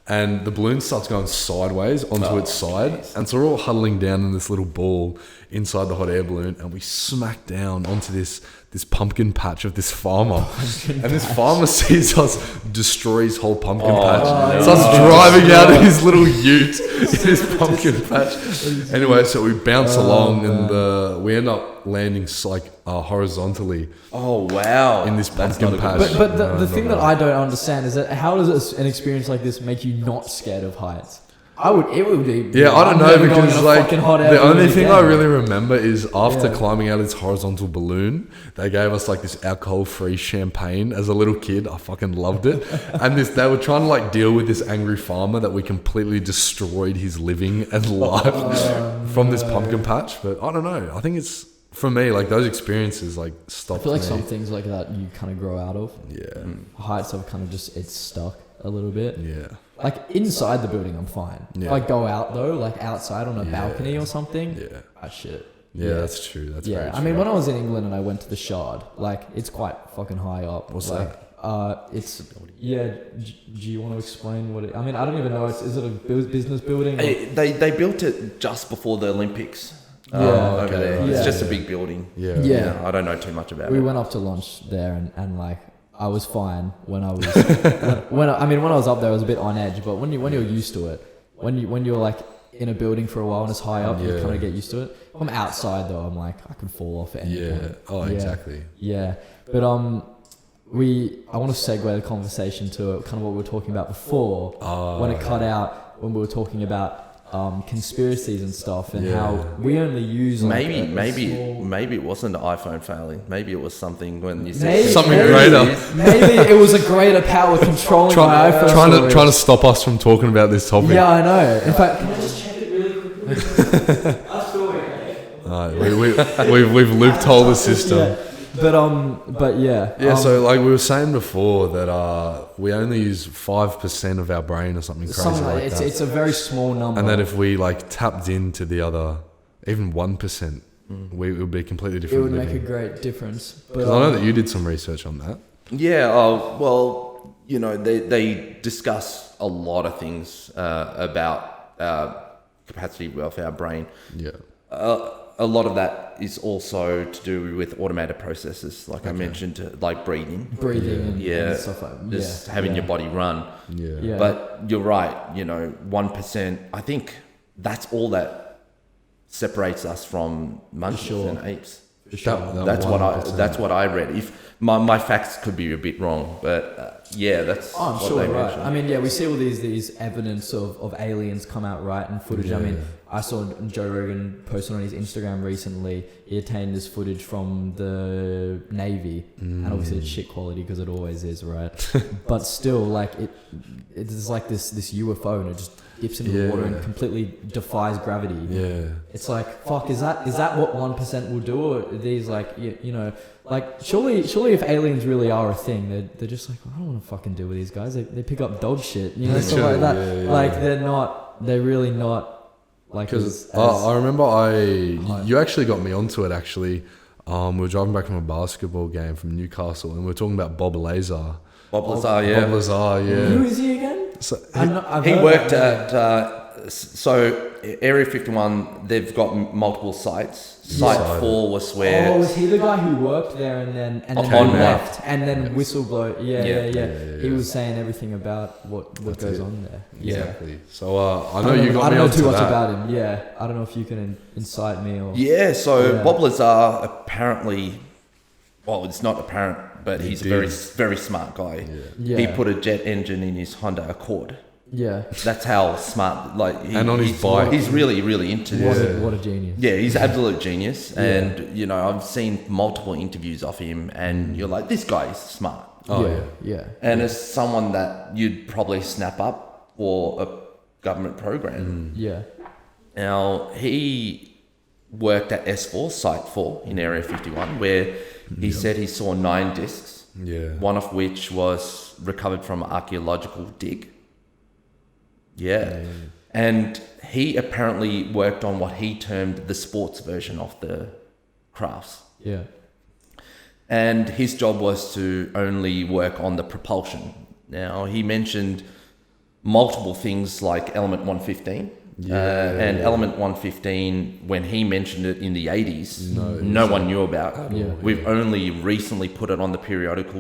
and the balloon starts going sideways onto its side. Geez. And so we're all huddling down in this little ball inside the hot air balloon, and we smack down onto this pumpkin patch of this farmer. And this farmer sees us destroy his whole pumpkin patch. Starts driving out of his little ute in this pumpkin patch. Anyway, so we bounce along, and we end up landing like horizontally. Oh wow! In this pumpkin patch. But the thing that I don't understand is that how does an experience like this make you not scared of heights? It would be. Yeah, I don't know, because like the only thing I really again. remember is after climbing out of this horizontal balloon, they gave us like this alcohol-free champagne as a little kid. I fucking loved it. And they were trying to like deal with this angry farmer that we completely destroyed his living and life from this pumpkin patch. But I don't know. I think it's, for me, like those experiences like stopped. I feel like some things like that you kind of grow out of. Yeah. Heights have kind of just, it's stuck a little bit. Yeah. Like inside the building, I'm fine. Yeah. If I go out though, like outside on a balcony or something, shit. Yeah, that's true. That's very true. I mean, when I was in England and I went to the Shard, like it's quite fucking high up. What's that? It's do you want to explain what it? I mean, I don't even know. Is it a business building? They built it just before the Olympics. Over there. Yeah. It's just a big building. Yeah. I don't know too much about it. We went up to lunch there, and like I was fine when I was when I was up there, I was a bit on edge. But when you're used to it, when you're like in a building for a while and it's high up, you kind of get used to it. From outside though, I'm like, I can fall off at any point. Exactly. Yeah, but I want to segue the conversation to kind of what we were talking about before when it cut out when we were talking about conspiracies and stuff, and how we only use like maybe it wasn't an iPhone failing. Maybe it was something when you said something greater. Maybe it was a greater power controlling my iPhone. Trying to stop us from talking about this topic. Yeah, I know. In fact, can I just check it really quickly? We've loopholed the system. Yeah. But yeah. Yeah, so like we were saying before that we only use 5% of our brain or something crazy like that. It's a very small number. And that if we like tapped into the other, even 1%, it would be completely different. It would make a great difference. Because I know that you did some research on that. Yeah, well, you know, they discuss a lot of things about capacity of our brain. Yeah. A lot of that is also to do with automated processes, like I mentioned, like breathing and stuff like just having your body run. Yeah. But you're right, you know, 1%. I think that's all that separates us from monkeys and apes. That's what I read. If my facts could be a bit wrong, but that's I'm what sure, they right? mentioned. I mean, we see all these evidence of aliens come out, right, and footage. I mean, I saw Joe Rogan posted on his Instagram recently. He obtained this footage from the Navy, and obviously it's shit quality because it always is, right? But still, like it's like this UFO, and it just dips into the water and completely defies gravity. Yeah. It's like, fuck, is that what 1% will do? Or are these like, you know, like surely if aliens really are a thing, they're just like, I don't want to fucking deal with these guys. They pick up dog shit, you know, stuff like that. Yeah. Like they're really not like. Because I remember you actually got me onto it actually. We were driving back from a basketball game from Newcastle, and we were talking about Bob Lazar. Bob Lazar, yeah. Bob Lazar, yeah. Who is he again? So He worked at so Area 51. They've got multiple sites. Site 4 was where. Oh, was he the guy who worked there and then left and then whistleblower? Yeah. He was saying everything about what goes on there. Exactly. So I know you got me onto that. I don't know too much about him. Yeah, I don't know if you can incite me or. Yeah. So Bob Lazar apparently, well, it's not apparent, but he's a very very smart guy. Yeah. He put a jet engine in his Honda Accord. Yeah, that's how smart. Like, and on his bike, he's really into this. What a genius! Yeah, he's absolute genius. And you know, I've seen multiple interviews of him, and you're like, this guy is smart. Yeah. And as someone that you'd probably snap up for a government program. Yeah. Now he worked at S4 Site 4 in Area 51, where he said he saw 9 discs. Yeah. One of which was recovered from an archaeological dig. Yeah. And he apparently worked on what he termed the sports version of the crafts. Yeah. And his job was to only work on the propulsion. Now, he mentioned multiple things like element 115. Element 115, when he mentioned it in the 80s, no one knew about. We've only recently put it on the periodic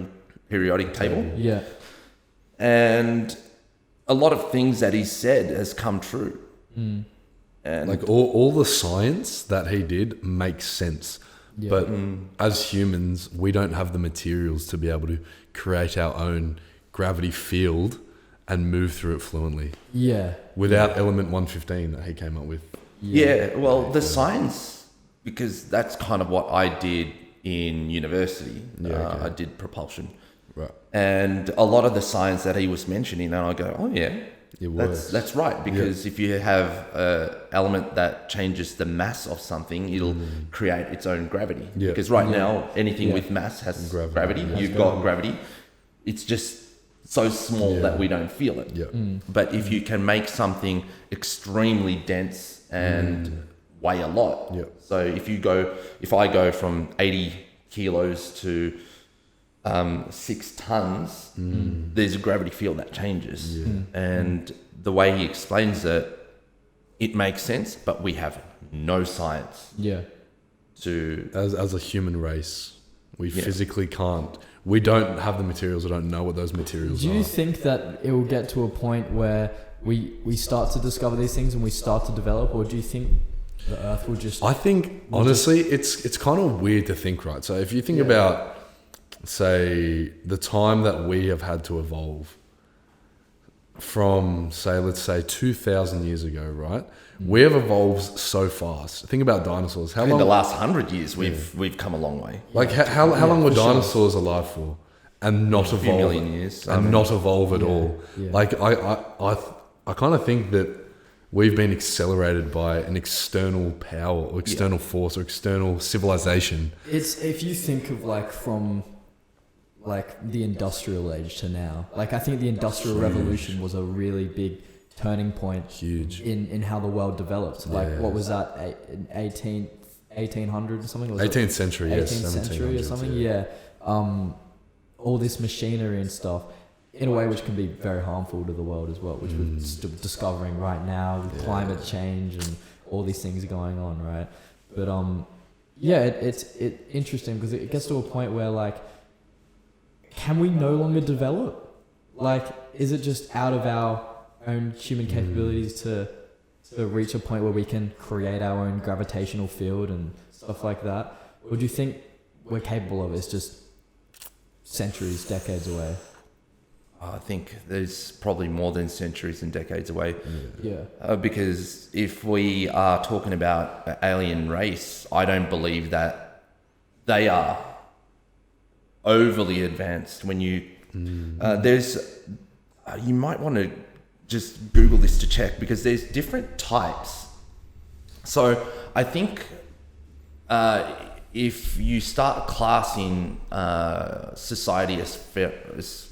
table. Yeah. And a lot of things that he said has come true. And like all the science that he did makes sense. Yeah. But as humans, we don't have the materials to be able to create our own gravity field and move through it fluently. Yeah. Without element 115 that he came up with. The science, because that's kind of what I did in university. I did propulsion. Right. And a lot of the science that he was mentioning, and I go, oh yeah, that's right. Because if you have an element that changes the mass of something, it'll create its own gravity. Yeah. Because now, anything with mass has gravity. You've got gravity. It's just so small that we don't feel it. Yeah. But if you can make something extremely dense and weigh a lot. So if I go from 80 kilos to 6 tons, there's a gravity field that changes. And the way he explains it makes sense, but we have no science. As a human race, we physically can't. We don't have the materials. We don't know what those materials are. Do you think that it will get to a point where we start to discover these things and we start to develop, or do you think the Earth will just... I think, honestly, it's kind of weird to think, right? So if you think about, say, the time that we have had to evolve from, say, let's say 2,000 years ago, right? We have evolved so fast. Think about dinosaurs. How long? In the last 100 years, we've come a long way. Like how long were dinosaurs alive for, and not evolve? A few million years, and not evolve at all. Yeah. Like I kind of think that we've been accelerated by an external power, or external force, or external civilization. It's if you think of from the industrial age to now. I think the Industrial Revolution was a really big turning point. Huge. In how the world developed. What was that? 1800 or something? 18th century, 18th century or something. Yeah. All this machinery and stuff, in a way which can be very harmful to the world as well, which we're discovering right now with climate change and all these things going on, right? But it's interesting because it gets to a point where can we no longer develop? Is it just out of our own human capabilities to to reach a point where we can create our own gravitational field and stuff like that? Or do you think we're capable of it? It's just centuries, decades away? I think there's probably more than centuries and decades away. Yeah. Because if we are talking about an alien race, I don't believe that they are overly advanced. When you you might want to just Google this to check, because there's different types. So I think if you start classing society as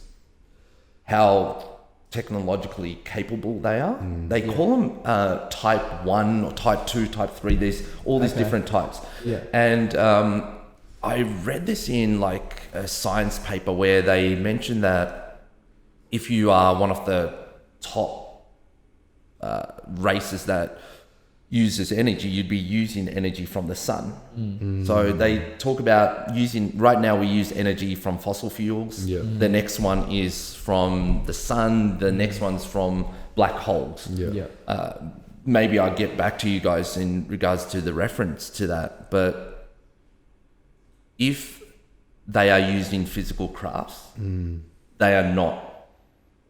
how technologically capable they are, they call them type 1 or type 2, type 3. There's all these different types. Yeah. And I read this in like a science paper where they mentioned that if you are one of the top races that uses energy, you'd be using energy from the sun. So they talk about using, right now we use energy from fossil fuels. The next one is from the sun. The next one's from black holes. Maybe I'll get back to you guys in regards to the reference to that. But if they are used in physical crafts, they are not,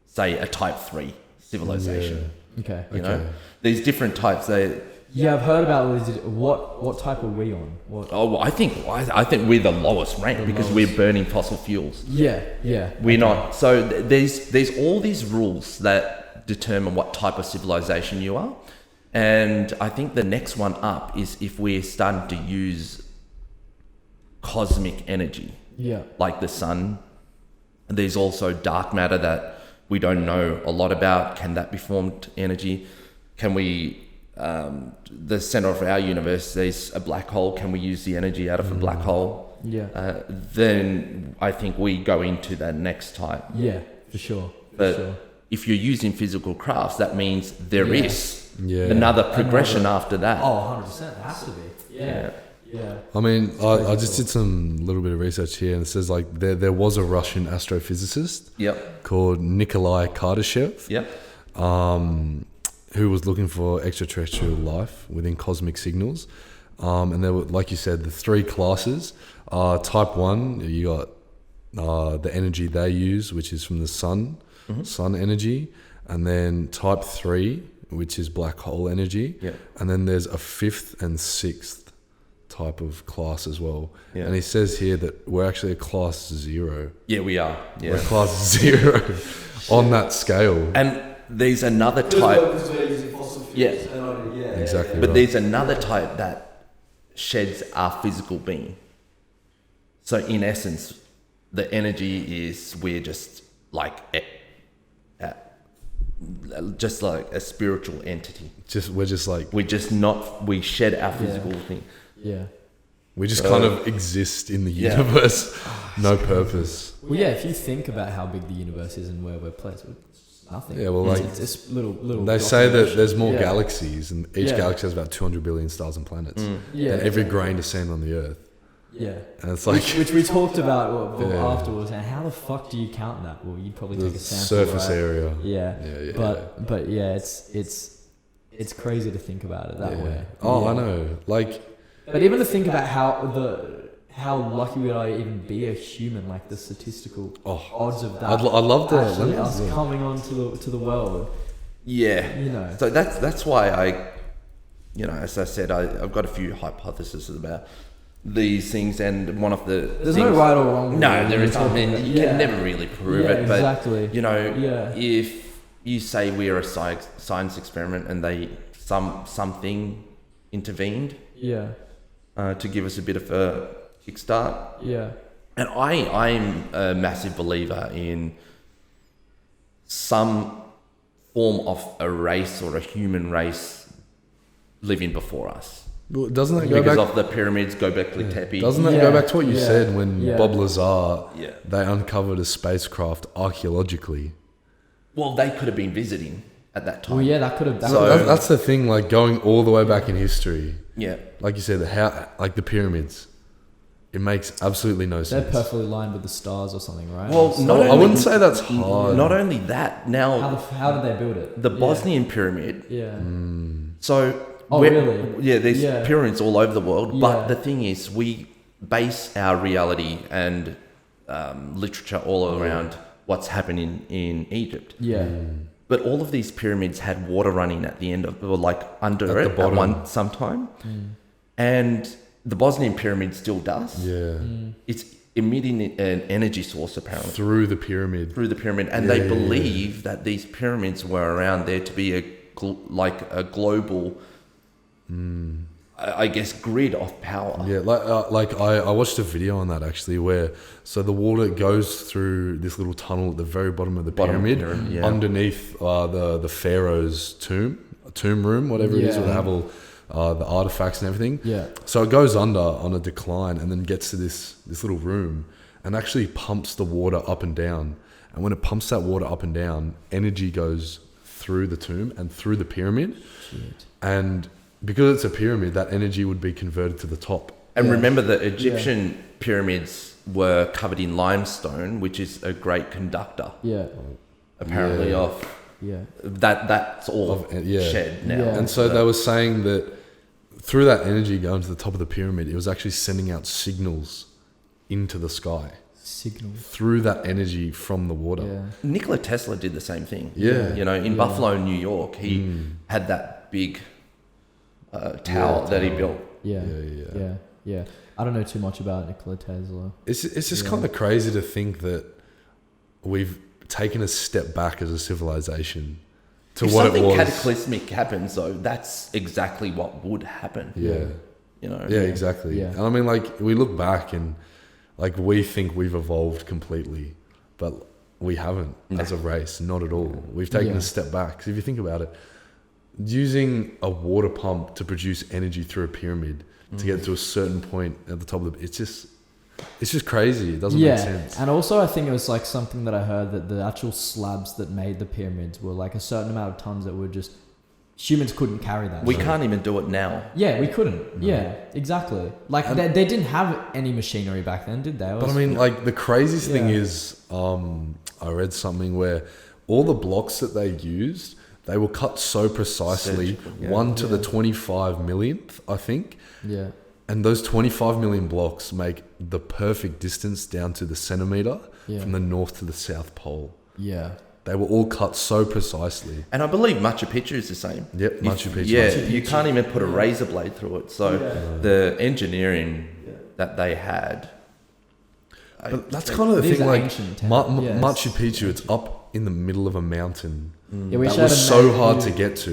say, a type 3 civilization. Okay. You know, there's different types. Yeah, I've heard about what type are we on? Well, I think we're the lowest rank because we're burning fossil fuels. Yeah. We're not. So there's all these rules that determine what type of civilization you are, and I think the next one up is if we're starting to use cosmic energy. Yeah. Like the sun. There's also dark matter that we don't know a lot about. Can that be formed energy? Can we? The center of our universe, there's a black hole. Can we use the energy out of a black hole? Yeah. Then I think we go into that next type. Yeah, for sure. But if you're using physical crafts, that means there is another progression after that. Oh, 100%. It has to be. Yeah. I mean, I just did some little bit of research here, and it says like there was a Russian astrophysicist called Nikolai Kardashev. Who was looking for extraterrestrial life within cosmic signals. And there were, like you said, the 3 classes. Type 1, you got the energy they use, which is from the sun, sun energy. And then type 3, which is black hole energy. And then there's a 5th and 6th type of class as well. And he says here that we're actually a class 0. Yeah, we are. We're a class 0 on that scale. And there's another type. Exactly. But there's another type that sheds our physical being. So in essence, the energy is we're just like a spiritual entity. We shed our physical thing. Yeah. We just kind of exist in the universe, no purpose. Well, yeah, if you think about how big the universe is and where we're placed, it's nothing. Yeah, well, like it's little. They say that there's more galaxies, and each galaxy has about 200 billion stars and planets, and every grain of sand on the Earth. Yeah, and it's like which we talked about afterwards. And how the fuck do you count that? Well, you'd probably take a sample, surface area. Yeah. But yeah, it's crazy to think about it that way. Oh, I know. Like. But even to think about how lucky would I even be a human, like the statistical odds of that. I'd love that. Actually, us coming on to the world. Yeah. You know. So that's why as I said, I've got a few hypotheses about these things, and one of the there's no right or wrong. No, there is. I mean, you can never really prove it. But exactly. If you say we're a science experiment and something intervened. To give us a bit of a kickstart. And I'm a massive believer in some form of a race or a human race living before us. Well, doesn't that go back of the pyramids, Göbekli Tepe? Doesn't that go back to what you said when Bob Lazar they uncovered a spacecraft archaeologically? Well, they could have been visiting at that time. Well, yeah, that could have. That's the thing, like going all the way back in history. Yeah, like you said, like the pyramids. It makes absolutely no sense. They're perfectly lined with the stars or something, right? Well, So I wouldn't say that's hard. Not only that, now how did they build it? the Bosnian pyramid. Yeah. So really? Yeah, there's pyramids all over the world. But Yeah. the thing is, we base our reality and literature all around what's happening in Egypt. Yeah. But all of these pyramids had water running at the end of, or like under At it the bottom. at one sometime, and the Bosnian pyramid still does. Yeah. It's emitting an energy source apparently Through the pyramid. and they believe that these pyramids were around there to be a global, I guess, grid of power. Yeah, like I watched a video on that actually, where so the water goes through this little tunnel at the very bottom of the pyramid, underneath the pharaoh's tomb room, whatever it is, where they have all the artifacts and everything. Yeah. So it goes under on a decline and then gets to this little room and actually pumps the water up and down. And when it pumps that water up and down, energy goes through the tomb and through the pyramid. Shit. And because it's a pyramid, that energy would be converted to the top. And remember, the Egyptian pyramids were covered in limestone, which is a great conductor. Yeah. Apparently, of that's all shed now. Yeah. And so they were saying that through that energy going to the top of the pyramid, it was actually sending out signals into the sky. Signals. Through that energy from the water. Yeah. Nikola Tesla did the same thing. Yeah. You know, in Buffalo, New York, he had that big tower that he built. Yeah. I don't know too much about Nikola Tesla. It's just kind of crazy to think that we've taken a step back as a civilization to If what it something was. cataclysmic happens, though, that's exactly what would happen. Yeah. You know. Yeah, exactly. Yeah. And I mean, like, we look back and like we think we've evolved completely, but we haven't as a race, not at all. We've taken a step back. Because if you think about it, using a water pump to produce energy through a pyramid to get to a certain point at the top of it's just crazy. It doesn't make sense. And also I think it was like something that I heard that the actual slabs that made the pyramids were like a certain amount of tons that were just humans couldn't carry that. We can't even do it now. Yeah, we couldn't. No. Yeah, exactly. Like they didn't have any machinery back then, did they? But I mean, like the craziest thing is, I read something where all the blocks that they used, they were cut so precisely, 1 to the 25 millionth, I think. Yeah. And those 25 million blocks make the perfect distance down to the centimeter from the north to the south pole. Yeah. They were all cut so precisely. And I believe Machu Picchu is the same. Yep, Machu Picchu. Yeah, you can't even put a razor blade through it. So the engineering that they had. But that's kind of the These thing, are like ancient Machu Picchu, it's up in the middle of a mountain. Yeah, we that should was have so made- hard to get to.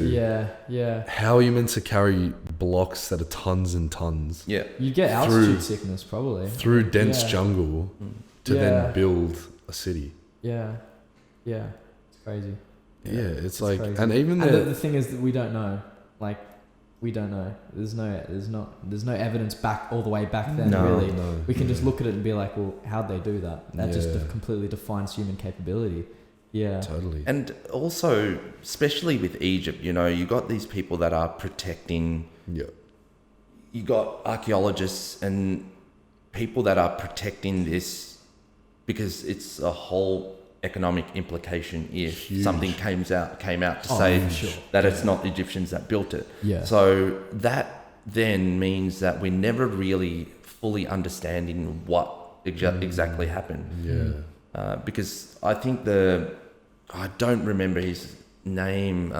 Yeah. How are you meant to carry blocks that are tons and tons Yeah. You'd get altitude sickness probably. through dense jungle to then build a city? Yeah. It's crazy. Yeah, it's like, crazy. and even the thing is that we don't know. Like, we don't know. There's no evidence back all the way back then. Really, we can just look at it and be like, well, how'd they do that? That just completely defines human capability. Yeah, totally. And also, especially with Egypt, you know, you got these people that are protecting. Yeah. You got archaeologists and people that are protecting this because it's a whole economic implication if something came out to say that it's not the Egyptians that built it. Yeah. So that then means that we're never really fully understanding what exactly happened. Yeah. Because I think I don't remember his name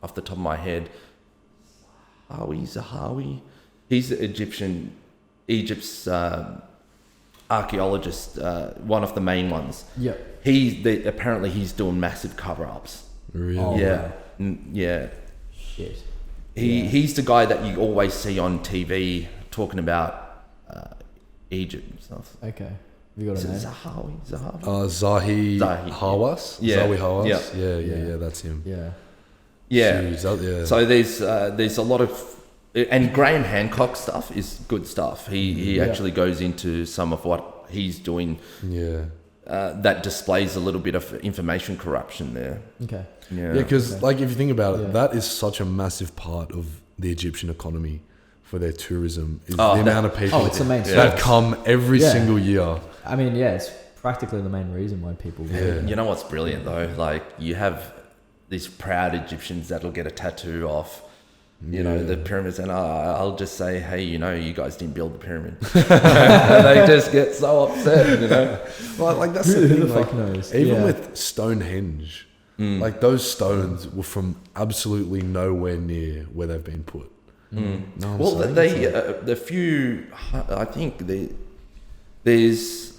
off the top of my head. Zahawi. He's Egypt's archaeologist, one of the main ones. Yeah. Apparently he's doing massive cover-ups. Really? Oh, Yeah. wow. Yeah. Shit. He's the guy that you always see on TV talking about Egypt and stuff. Okay. Have you got a name? Zahawi? Zahi Zahi. Hawass? Yeah. Zahi Hawass? Yeah. Yeah, that's him. Yeah. Yeah. Jeez, So there's a lot of, and Graham Hancock stuff is good stuff. He actually goes into some of what he's doing. Yeah. That displays a little bit of information corruption there. Okay. Yeah, because like if you think about it, that is such a massive part of the Egyptian economy for their tourism is the amount of people it's the main that come every single year. I mean, it's practically the main reason why people go there. You know what's brilliant though? Like you have these proud Egyptians that'll get a tattoo of, you know, the pyramids, and I'll just say, hey, you know, you guys didn't build the pyramid. And they just get so upset, you know. Well, like that's the thing. Who the Like, fuck knows? even with Stonehenge, like those stones were from absolutely nowhere near where they've been put. Mm. No, I'm Well, saying? the few, I think there's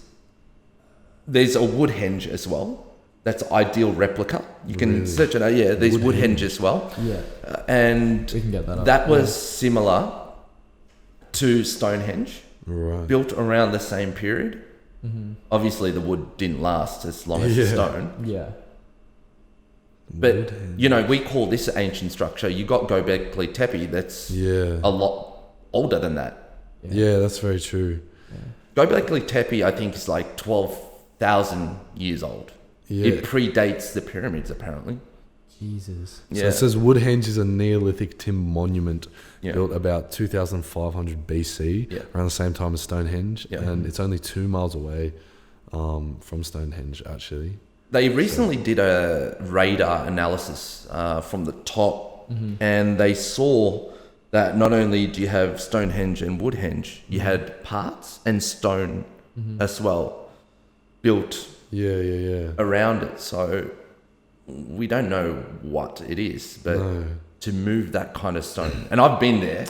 a Woodhenge as well. That's ideal replica. You can search it out. Yeah, there's Woodhenge as well. Yeah. And We can get that up. that was similar to Stonehenge, Right. built around the same period. Mm-hmm. Obviously, the wood didn't last as long as the stone. Yeah. But, you know, we call this an ancient structure. You got Göbekli Tepe that's a lot older than that. Yeah, that's very true. Göbekli Tepe, I think, is like 12,000 years old. Yeah. It predates the pyramids, apparently. Jesus. So it says Woodhenge is a Neolithic timber monument Yeah. built about 2,500 BC, around the same time as Stonehenge, and it's only 2 miles away from Stonehenge, actually. They recently did a radar analysis from the top, and they saw that not only do you have Stonehenge and Woodhenge, you had parts and stone as well built around it. So we don't know what it is, but to move that kind of stone, and I've been there,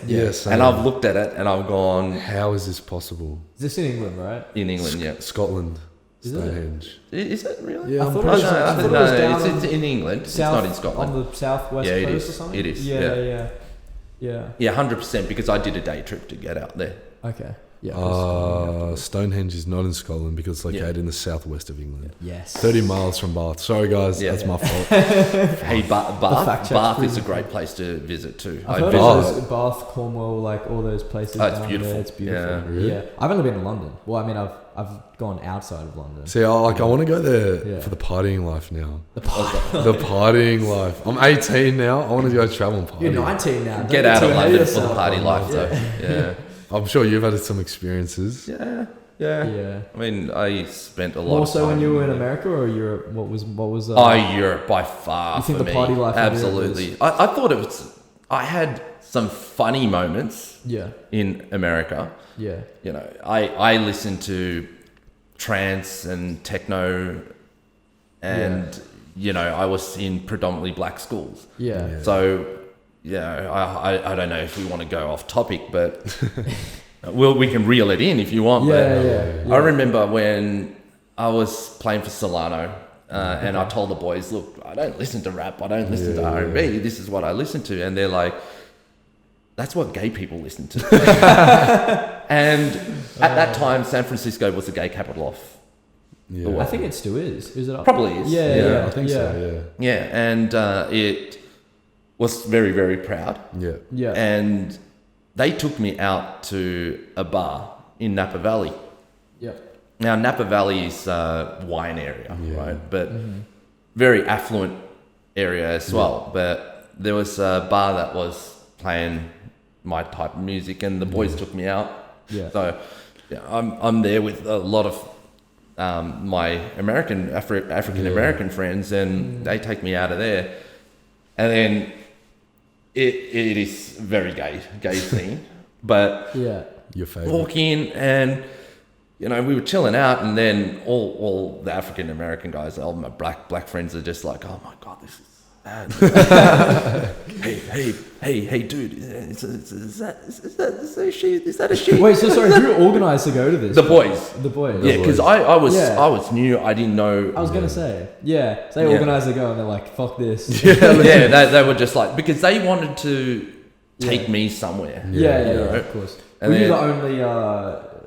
and I've looked at it, and I've gone, how is this possible? Is this in England, right? in England, Scotland, Is it? Stonehenge. Is it really? Yeah, I I'm thought pretty it was- sure. I thought it was down it's in England. It's South, not in Scotland. on the southwest Yeah, it coast is. or something? It is, Yeah. Yeah, 100%, because I did a day trip to get out there. Okay. Yeah. Stonehenge is not in Scotland because it's located in the southwest of England. Yes. 30 miles from Bath. Sorry, guys, Yeah. that's my fault. Hey, fact Bath check's is a proven. great place to visit too. I've heard of those Bath, Cornwall, like all those places. Oh, it's down beautiful. There. It's beautiful. Yeah. Really? Yeah. I've only been to London. Well, I mean, I've gone outside of London. See, I want to go there for the partying life now. The partying life. I'm 18 now. I want to go travel and party. You're 19 now. Get out of London for the party life, though. Yeah. I'm sure you've had some experiences. Yeah. I mean, I spent a lot. More of so time when you were in America or Europe. What was? Europe by far. You think for the me. party life in Europe Absolutely. I thought it was. I had some funny moments. Yeah. In America. Yeah. You know, I listened to trance and techno, and you know, I was in predominantly black schools. Yeah. So, I don't know if we want to go off topic, but we can reel it in if you want. Yeah. I remember when I was playing for Solano, and I told the boys, look, I don't listen to rap, I don't listen to R&B, this is what I listen to. And they're like, that's what gay people listen to. And at that time, San Francisco was the gay capital of the world. I think it still is. Is it up? Probably is. Yeah. I think so, Yeah, and it was very, very proud. Yeah. And they took me out to a bar in Napa Valley. Yeah. Now, Napa Valley is a wine area, right? But very affluent area as well. But there was a bar that was playing my type of music, and the boys took me out. Yeah. So I'm there with a lot of my African American friends, and they take me out of there, and then it is very gay scene. But Your favorite. walk in, and you know, we were chilling out, and then all the African American guys, all my black friends are just like, oh my god, this is bad. hey, dude, is that a she? Wait, so sorry, who organised to go to this? The boys. The boys. Yeah, because I was new. I didn't know. I was gonna say, so they organised to go, and they're like, "Fuck this." They were just like, because they wanted to take me somewhere. Yeah, right? of course. And Were you then- the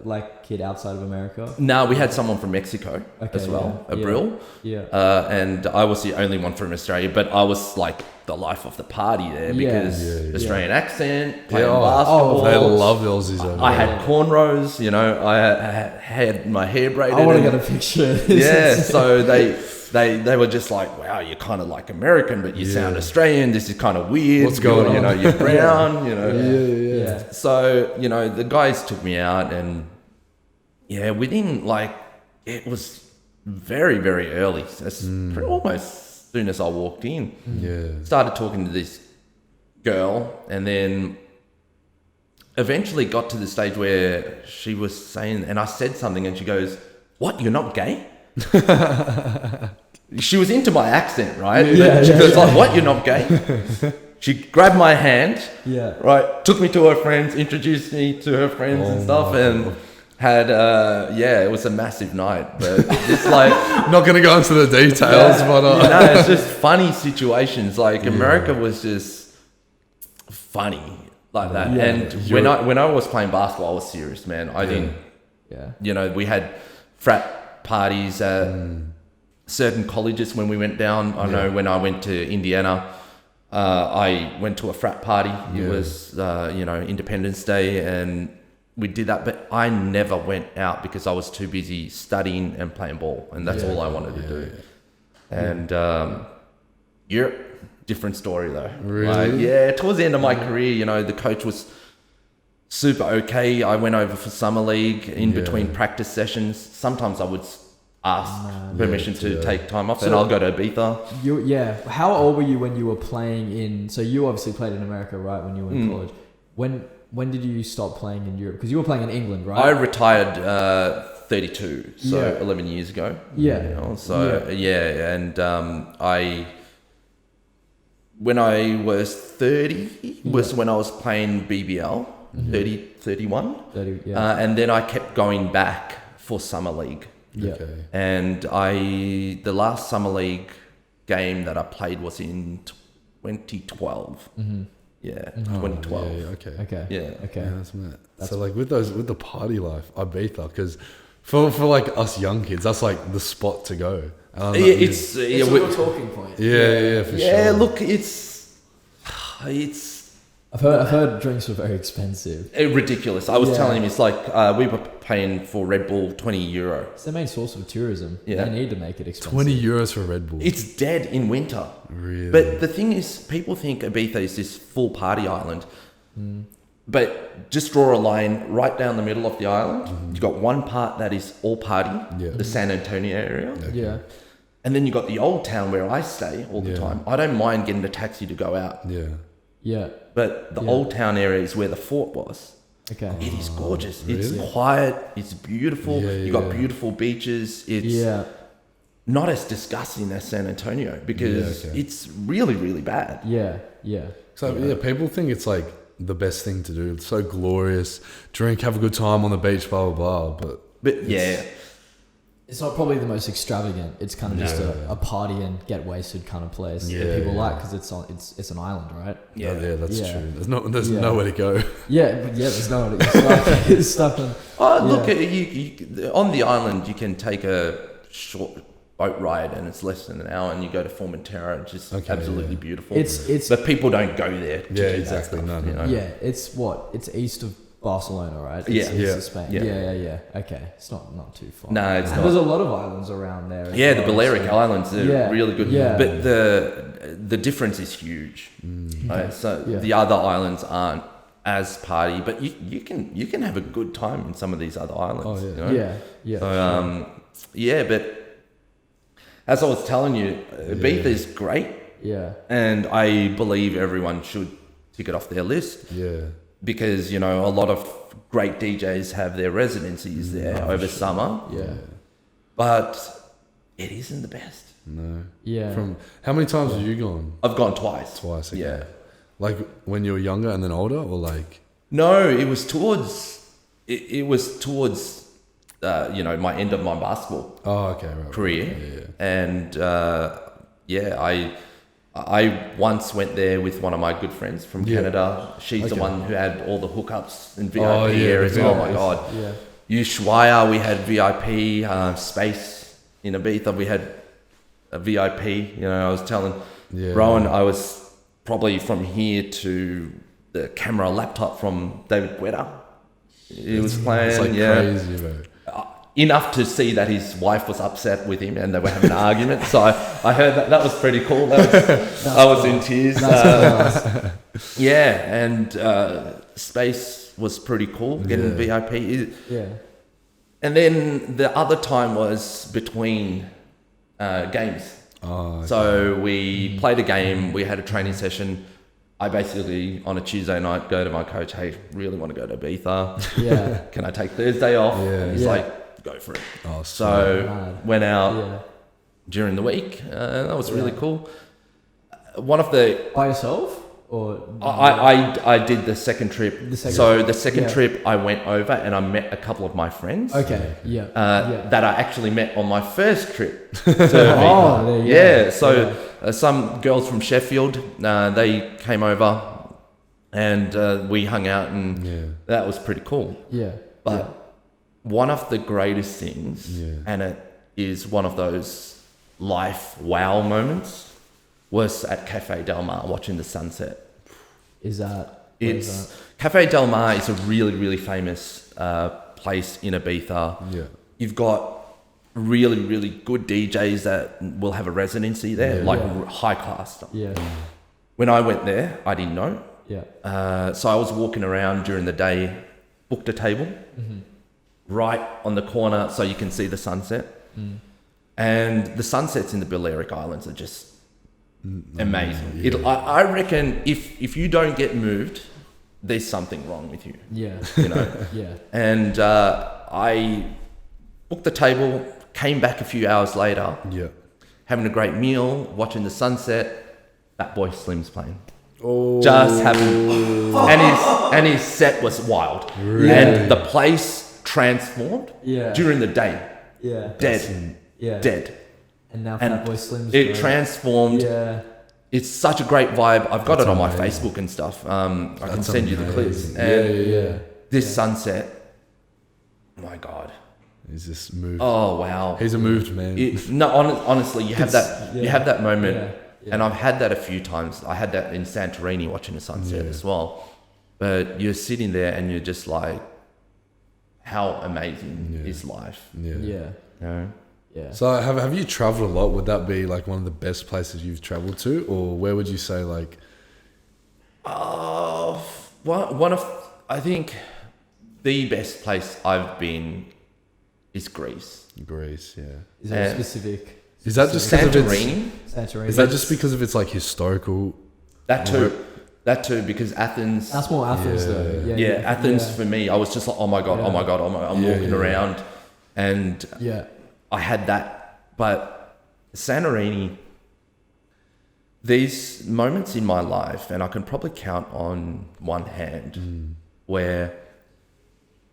only kid outside of America? No, we had someone from Mexico as well, Abril. Yeah. And I was the only one from Australia, but I was like the life of the party there because Australian accent, playing basketball. They love the Aussies over I there. had cornrows, you know, I had my hair braided. I want to and- get a picture. Yeah, so they were just like, wow, you're kind of like American, but you sound Australian. This is kind of weird. What's going on? You know, you're brown. You know. Yeah. So you know, the guys took me out, and within like it was very very early. It's almost as soon as I walked in. Yeah. Started talking to this girl, and then eventually got to the stage where she was saying, and I said something, and she goes, "What? You're not gay?" She was into my accent, right? She goes like, "What? You're not gay?" She grabbed my hand, right? Took me to her friends, introduced me to her friends and stuff, and had it was a massive night. But it's like not gonna go into the details, but no, it's just funny situations. Like America was just funny like that. And when I was playing basketball, I was serious, man. I didn't. Yeah. You know, we had frat parties at certain colleges when we went down. I know when I went to Indiana, I went to a frat party. It was Independence Day, and we did that. But I never went out because I was too busy studying and playing ball, and that's all I wanted to do. And Europe. Different story though. Really? Like, towards the end of my career, you know, the coach was super okay. I went over for summer league in between practice sessions. Sometimes I would ask permission to take time off, and I'll go to Ibiza. How old were you when you were playing in? So you obviously played in America, right? When you were in college. When did you stop playing in Europe? Because you were playing in England, right? I retired 32, so 11 years ago. Yeah. You know, so and when I was 30 was when I was playing BBL, 31. And then I kept going back for summer league. Yeah. Okay. And the last summer league game that I played was in 2012. Yeah, 2012. Okay. Yeah. Yeah, that's mad. So like with the party life, Ibiza, because for like us young kids, that's like the spot to go. It's a real talking point. Yeah, for sure. Yeah, look, it's I've heard drinks were very expensive. Ridiculous. I was telling him, it's like we were paying for Red Bull €20. It's the main source of tourism. Yeah. They need to make it expensive. €20 for Red Bull. It's dead in winter. Really? But the thing is, people think Ibiza is this full party island. But just draw a line right down the middle of the island. You've got one part that is all party, the San Antonio area. Okay. Yeah. And then you've got the old town where I stay all the time. I don't mind getting a taxi to go out. Yeah. But the old town area is where the fort was. Okay. It is gorgeous. Really? It's quiet. It's beautiful. You've got beautiful beaches. It's not as disgusting as San Antonio because it's really, really bad. Yeah. So people think it's like the best thing to do. It's so glorious. Drink, have a good time on the beach, blah, blah, blah. But it's not probably the most extravagant. It's kind of just a party and get wasted kind of place that people like because it's an island, right? Yeah, that's true. There's nowhere to go. There's nowhere to go. It's stuck on. Look, you on the island you can take a short boat ride and it's less than an hour, and you go to Formentera, which is absolutely beautiful. But people don't go there. To do exactly. That stuff, No. You know? It's east of Barcelona, right? It's Spain. Yeah. Okay, it's not too far. No, it's not. There's a lot of islands around there. The Balearic Islands are really good. Yeah. But the difference is huge. Right? So the other islands aren't as party, but you can have a good time in some of these other islands. You know? So, but as I was telling you, Ibiza is great. Yeah. And I believe everyone should tick it off their list. Yeah. Because, you know, a lot of great DJs have their residencies there over summer. Yeah. But it isn't the best. No. Yeah. From how many times have you gone? I've gone twice. Twice. Okay. Yeah. Like when you were younger and then older, or like? No, it was towards my end of my basketball career. Yeah. And I once went there with one of my good friends from Canada. She's the one who had all the hookups and VIP areas. Oh my God. Yeah. Ushuaia, we had VIP. Space in Ibiza, we had a VIP. You know, I was telling Rowan, I was probably from here to the camera laptop from David Guetta. He was playing. It's like crazy, bro. enough to see that his wife was upset with him and they were having an argument. So I heard that was pretty cool. I was in tears. Yeah, and space was pretty cool, getting VIP. Yeah. And then the other time was between games. Oh, okay. So we played a game, we had a training session. I basically, on a Tuesday night, go to my coach, hey, really want to go to Ibiza. Yeah. Can I take Thursday off? Yeah. He's like, go for it. Oh, so went out during the week. That was really cool. One of the... By yourself? Or I did the second trip. The second trip. trip I went over and I met a couple of my friends. Okay. That I actually met on my first trip to Ibiza. So some girls from Sheffield, they came over and we hung out and that was pretty cool. Yeah. But one of the greatest things, and it is one of those life wow moments, was at Cafe Del Mar watching the sunset. Cafe Del Mar is a really, really famous place in Ibiza. Yeah. You've got really, really good DJs that will have a residency there, high class stuff. Yeah. When I went there, I didn't know. Yeah. So I was walking around during the day, booked a table right on the corner so you can see the sunset. And the sunsets in the Balearic Islands are just amazing. Yeah. I reckon if you don't get moved, there's something wrong with you. Yeah. You know? Yeah. And I booked the table, came back a few hours later, having a great meal, watching the sunset. That boy Slim's playing. Oh. Just having, and his set was wild. Really? And the place transformed during the day. Yeah. Dead. And now Fatboy Slim's it transformed. Yeah. It's such a great vibe. I've got That's it on my amazing. Facebook and stuff. I can send you the clips. Yeah. And this sunset, my God. He's just moved. Oh, wow. He's a moved man. Honestly, you have that. You have that moment. Yeah. And I've had that a few times. I had that in Santorini watching the sunset as well. But you're sitting there and you're just like, how amazing is life? Yeah. You know? Yeah. So have you traveled a lot? Would that be like one of the best places you've traveled to, or where would you say like? One of, I think, the best place I've been is Greece. Greece, yeah. Is there a specific? Is that just because of Santorini? Santorini. Is that just because of its like historical? That too, because Athens. That's more Athens though. Yeah, Athens for me, I was just like, oh my god, I'm walking around, and I had that. But Santorini, these moments in my life, and I can probably count on one hand, where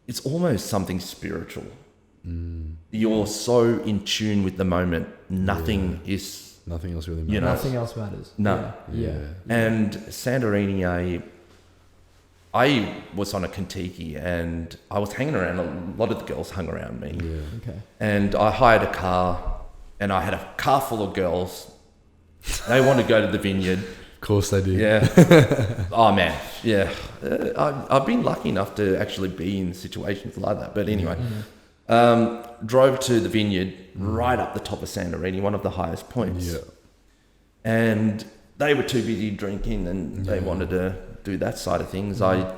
it's almost something spiritual. You're so in tune with the moment. Nothing else really matters. You know, nothing else matters. No. Yeah. And Santorini, I was on a Kentucky and I was hanging around. A lot of the girls hung around me. Yeah. Okay. And I hired a car, and I had a car full of girls. They want to go to the vineyard. Of course they do. Yeah. Oh man. Yeah. I've been lucky enough to actually be in situations like that. But anyway, drove to the vineyard right up the top of Santorini, one of the highest points. Yeah. And they were too busy drinking and they wanted to do that side of things. I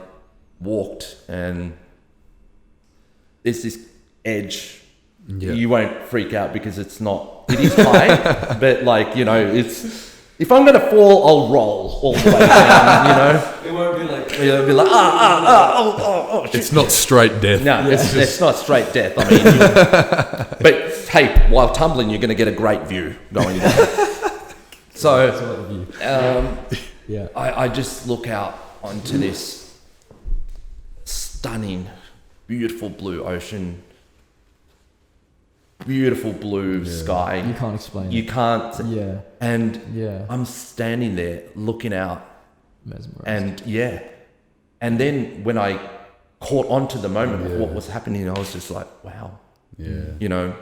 walked and there's this edge. Yeah. You won't freak out because it is high, but like, you know, if I'm going to fall, I'll roll all the way down, you know? It won't be like... It'll be like, oh, shit. It's not straight death. No, it's not straight death. I mean, but hey, while tumbling, you're going to get a great view going down. So, I just look out onto this stunning, beautiful blue ocean, beautiful blue sky. You can't explain it. You can't. Yeah. And I'm standing there looking out. Mesmerized. And then when I caught on to the moment of what was happening, I was just like, wow. Yeah. You know,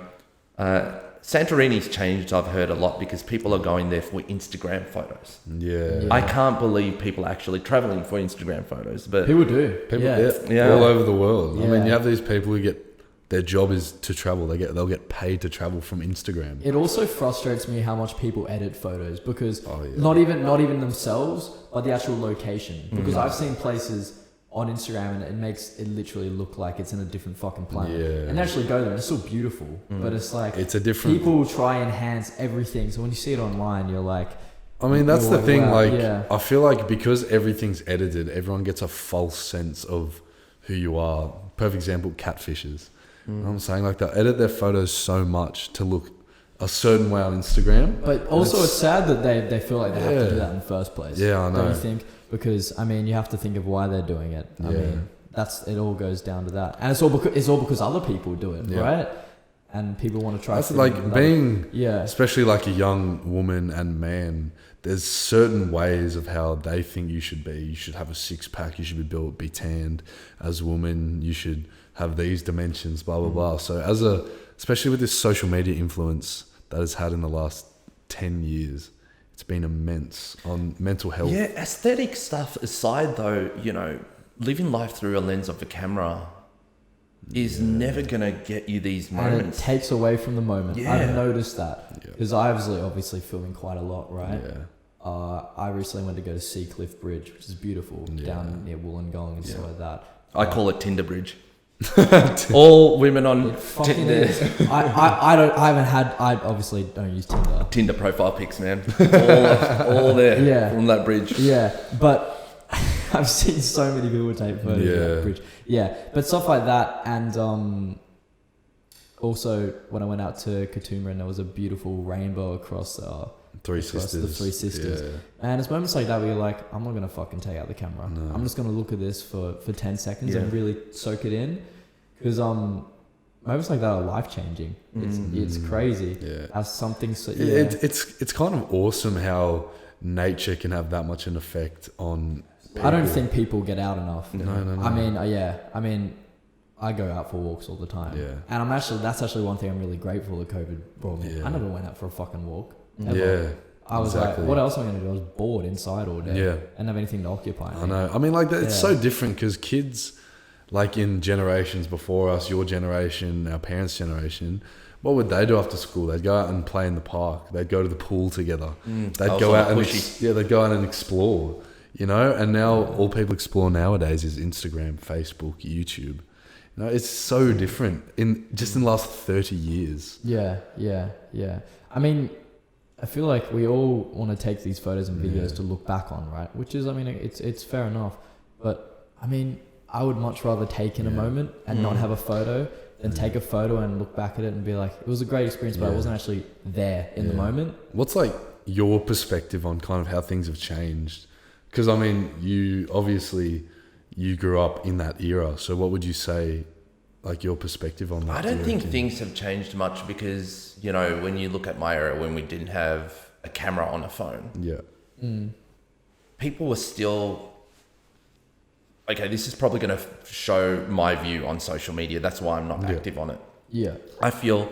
Santorini's changed, I've heard a lot, because people are going there for Instagram photos. Yeah. I can't believe people are actually traveling for Instagram photos, but People do. People all over the world. I mean, you have these people who get their job is to travel. They'll get paid to travel from Instagram. It also frustrates me how much people edit photos because not even themselves, but the actual location. Because I've seen places on Instagram and it makes it literally look like it's in a different fucking planet. Yeah. And actually go there, it's still beautiful, but it's like it's a different. People try and enhance everything. So when you see it online, you're like. I mean, that's the thing. Wow, like, yeah. I feel like because everything's edited, everyone gets a false sense of who you are. Perfect example: catfishes. You know what I'm saying, like, they edit their photos so much to look a certain way on Instagram. But also it's sad that they feel like they have to do that in the first place. Yeah, I know. Don't you think? Because, I mean, you have to think of why they're doing it. I mean, it all goes down to that. And it's all because other people do it, right? And people want to try. That's like being, yeah, especially like a young woman and man, there's certain ways of how they think you should be. You should have a six-pack, you should be built, be tanned. As a woman, you should have these dimensions, blah, blah, blah. So especially with this social media influence that it's had in the last 10 years, it's been immense on mental health. Yeah, aesthetic stuff aside though, you know, living life through a lens of the camera is never going to get you these moments. And it takes away from the moment. Yeah. I've noticed that. Because I was obviously filming quite a lot, right? Yeah. I recently went to go to Seacliff Bridge, which is beautiful, down near Wollongong and stuff like that. I call it Tinder Bridge. All women on Tinder. I obviously don't use Tinder. Tinder profile pics, man. All there from that bridge. Yeah, but I've seen so many people take photos of that bridge. Yeah, but stuff like that, and also when I went out to Katoomba and there was a beautiful rainbow across the Three Sisters. Yeah. And it's moments like that where you're like, I'm not gonna fucking take out the camera. No. I'm just gonna look at this for 10 seconds and really soak it in, because moments like that are life changing. It's crazy. Yeah. As something so it's kind of awesome how nature can have that much an effect on people. I don't think people get out enough. No. I mean, I go out for walks all the time. Yeah. And that's actually one thing I'm really grateful that COVID brought me. I never went out for a fucking walk. Ever. Yeah. I was like, what else am I going to do? I was bored inside all day. Yeah. I didn't have anything to occupy me. I know. I mean, like, it's so different because kids, like in generations before us, your generation, our parents' generation, what would they do after school? They'd go out and play in the park. They'd go to the pool together. They'd go out they'd go out and explore, you know? And now all people explore nowadays is Instagram, Facebook, YouTube. You know, it's so different in the last 30 years. Yeah. I mean, I feel like we all want to take these photos and videos to look back on, right? Which is, I mean, it's fair enough. But, I mean, I would much rather take in a moment and not have a photo than take a photo and look back at it and be like, it was a great experience, but I wasn't actually there in the moment. What's like your perspective on kind of how things have changed? Because, I mean, you grew up in that era. So what would you say, like, your perspective on that? I don't think things have changed much because, you know, when you look at my era when we didn't have a camera on a phone, people were still, okay, this is probably going to show my view on social media. That's why I'm not active on it. Yeah. I feel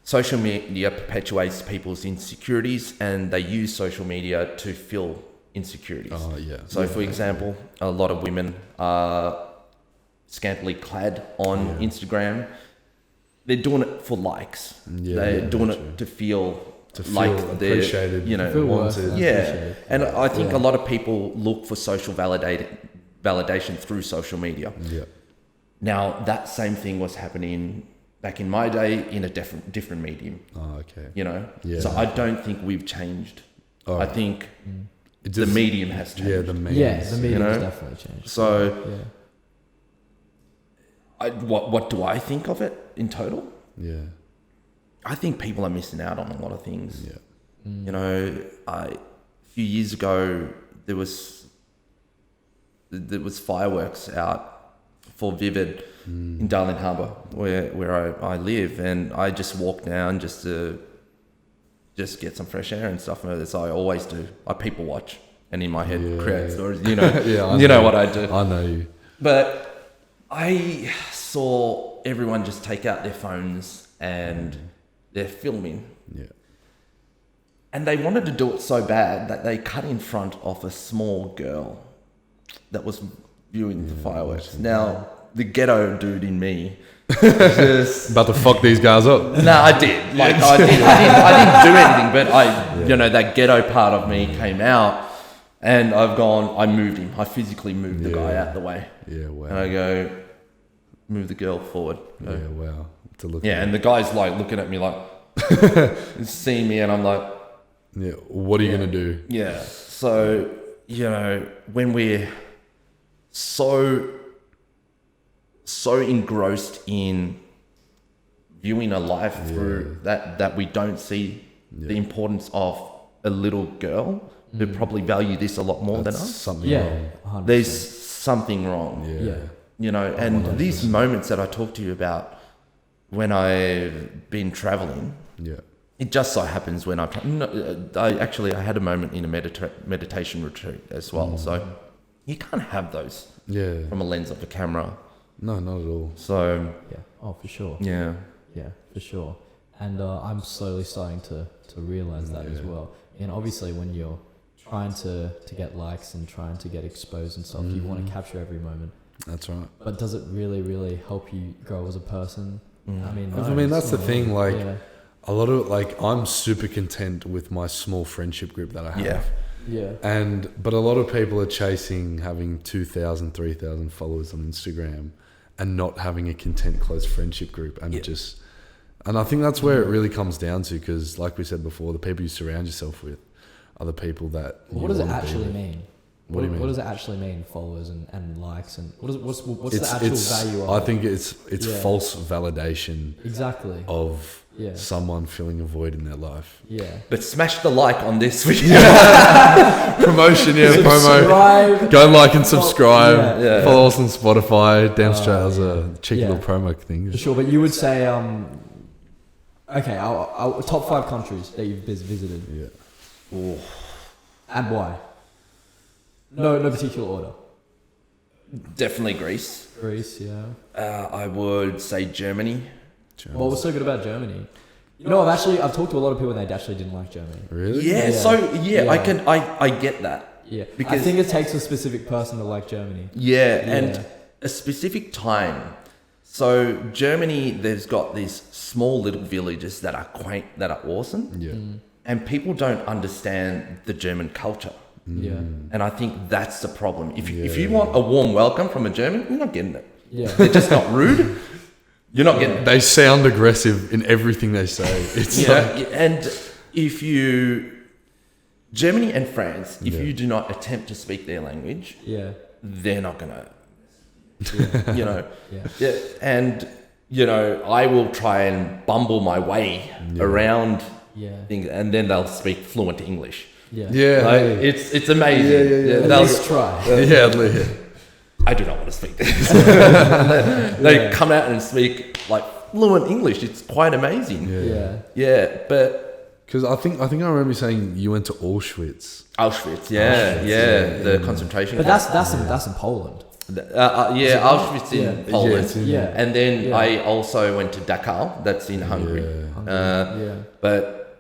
social media perpetuates people's insecurities and they use social media to fill insecurities. Oh, yeah. So, for example, a lot of women are scantily clad on Instagram. They're doing it for likes. They're doing it to feel like they're appreciated, you know, wanted. Yeah. And I think a lot of people look for social validation through social media. Yeah. Now that same thing was happening back in my day in a different medium. Oh, okay. You know? Yeah. So I don't think we've changed. Oh. I think the medium has changed. Yeah, the medium has definitely changed. So what do I think of it in total? Yeah. I think people are missing out on a lot of things. Yeah. You know, a few years ago there was fireworks out for Vivid in Darling Harbour where I live, and I just walked down just to get some fresh air and stuff. As I always do. I people watch and in my head create stories. You know, you know what I do. I know you. But I saw everyone just take out their phones and they're filming. Yeah. And they wanted to do it so bad that they cut in front of a small girl that was viewing the fireworks. Now, the ghetto dude in me. Just about to fuck these guys up. No, I did. Like I didn't do anything, but you know, that ghetto part of me came out, and I moved him. I physically moved the guy out the way. Yeah, wow. And I go, move the girl forward. Yeah, wow. To look. Yeah, and the guy's like looking at me like, seeing me, and I'm like, yeah, what are you gonna do? Yeah. So you know, when we're so engrossed in viewing a life through that we don't see the importance of a little girl who probably value this a lot more than us. Something wrong. 100%. There's something wrong. Yeah. You know, and 100%. These moments that I talk to you about when I've been traveling, it just so happens when I had a moment in a meditation retreat as well. So you can't have those from a lens of a camera. No, not at all. So for sure. Yeah, for sure. And I'm slowly starting to realize that as well. And obviously, when you're trying to get likes and trying to get exposed and stuff, you want to capture every moment. That's right. But does it really, really help you grow as a person? I mean, that's the thing. Like, a lot of I'm super content with my small friendship group that I have. But a lot of people are chasing having 2,000, 3,000 followers on Instagram and not having a content close friendship group, and and I think that's where it really comes down to, because like we said before, the people you surround yourself with are the people that. What does it actually mean? What do you mean? What does it actually mean? Followers and likes, and what's the actual value of it? I think it's false validation. Exactly. Of someone filling a void in their life. Yeah. But smash the like on this video. Promotion, promo. Go like and subscribe. Follow us on Spotify. Damn straight, that was a cheeky little promo thing. For sure, but you would say, okay, our top 5 countries that you've visited. Yeah. Ooh. And why? No particular order. Definitely Greece. Greece, yeah. I would say Germany. What was so good about Germany? You know, I've talked to a lot of people and they actually didn't like Germany. Really? Yeah. So I get that. Yeah. Because I think it takes a specific person to like Germany. Yeah, and a specific time. So Germany, there's got these small little villages that are quaint, that are awesome. Yeah. And people don't understand the German culture. Yeah. And I think that's the problem. If you want a warm welcome from a German, you're not getting it. Yeah. They're just not rude. You're not getting it. They sound aggressive in everything they say. It's and Germany and France, if you do not attempt to speak their language, they're not gonna you know. And I will try and bumble my way around things, and then they'll speak fluent English. It's amazing. They'll try. I do not want to speak this. They come out and speak like fluent English. It's quite amazing. But because I think I remember you saying you went to Auschwitz. The concentration camp. But that's in Poland. Auschwitz in Poland. And then I also went to Dachau. That's in Hungary. But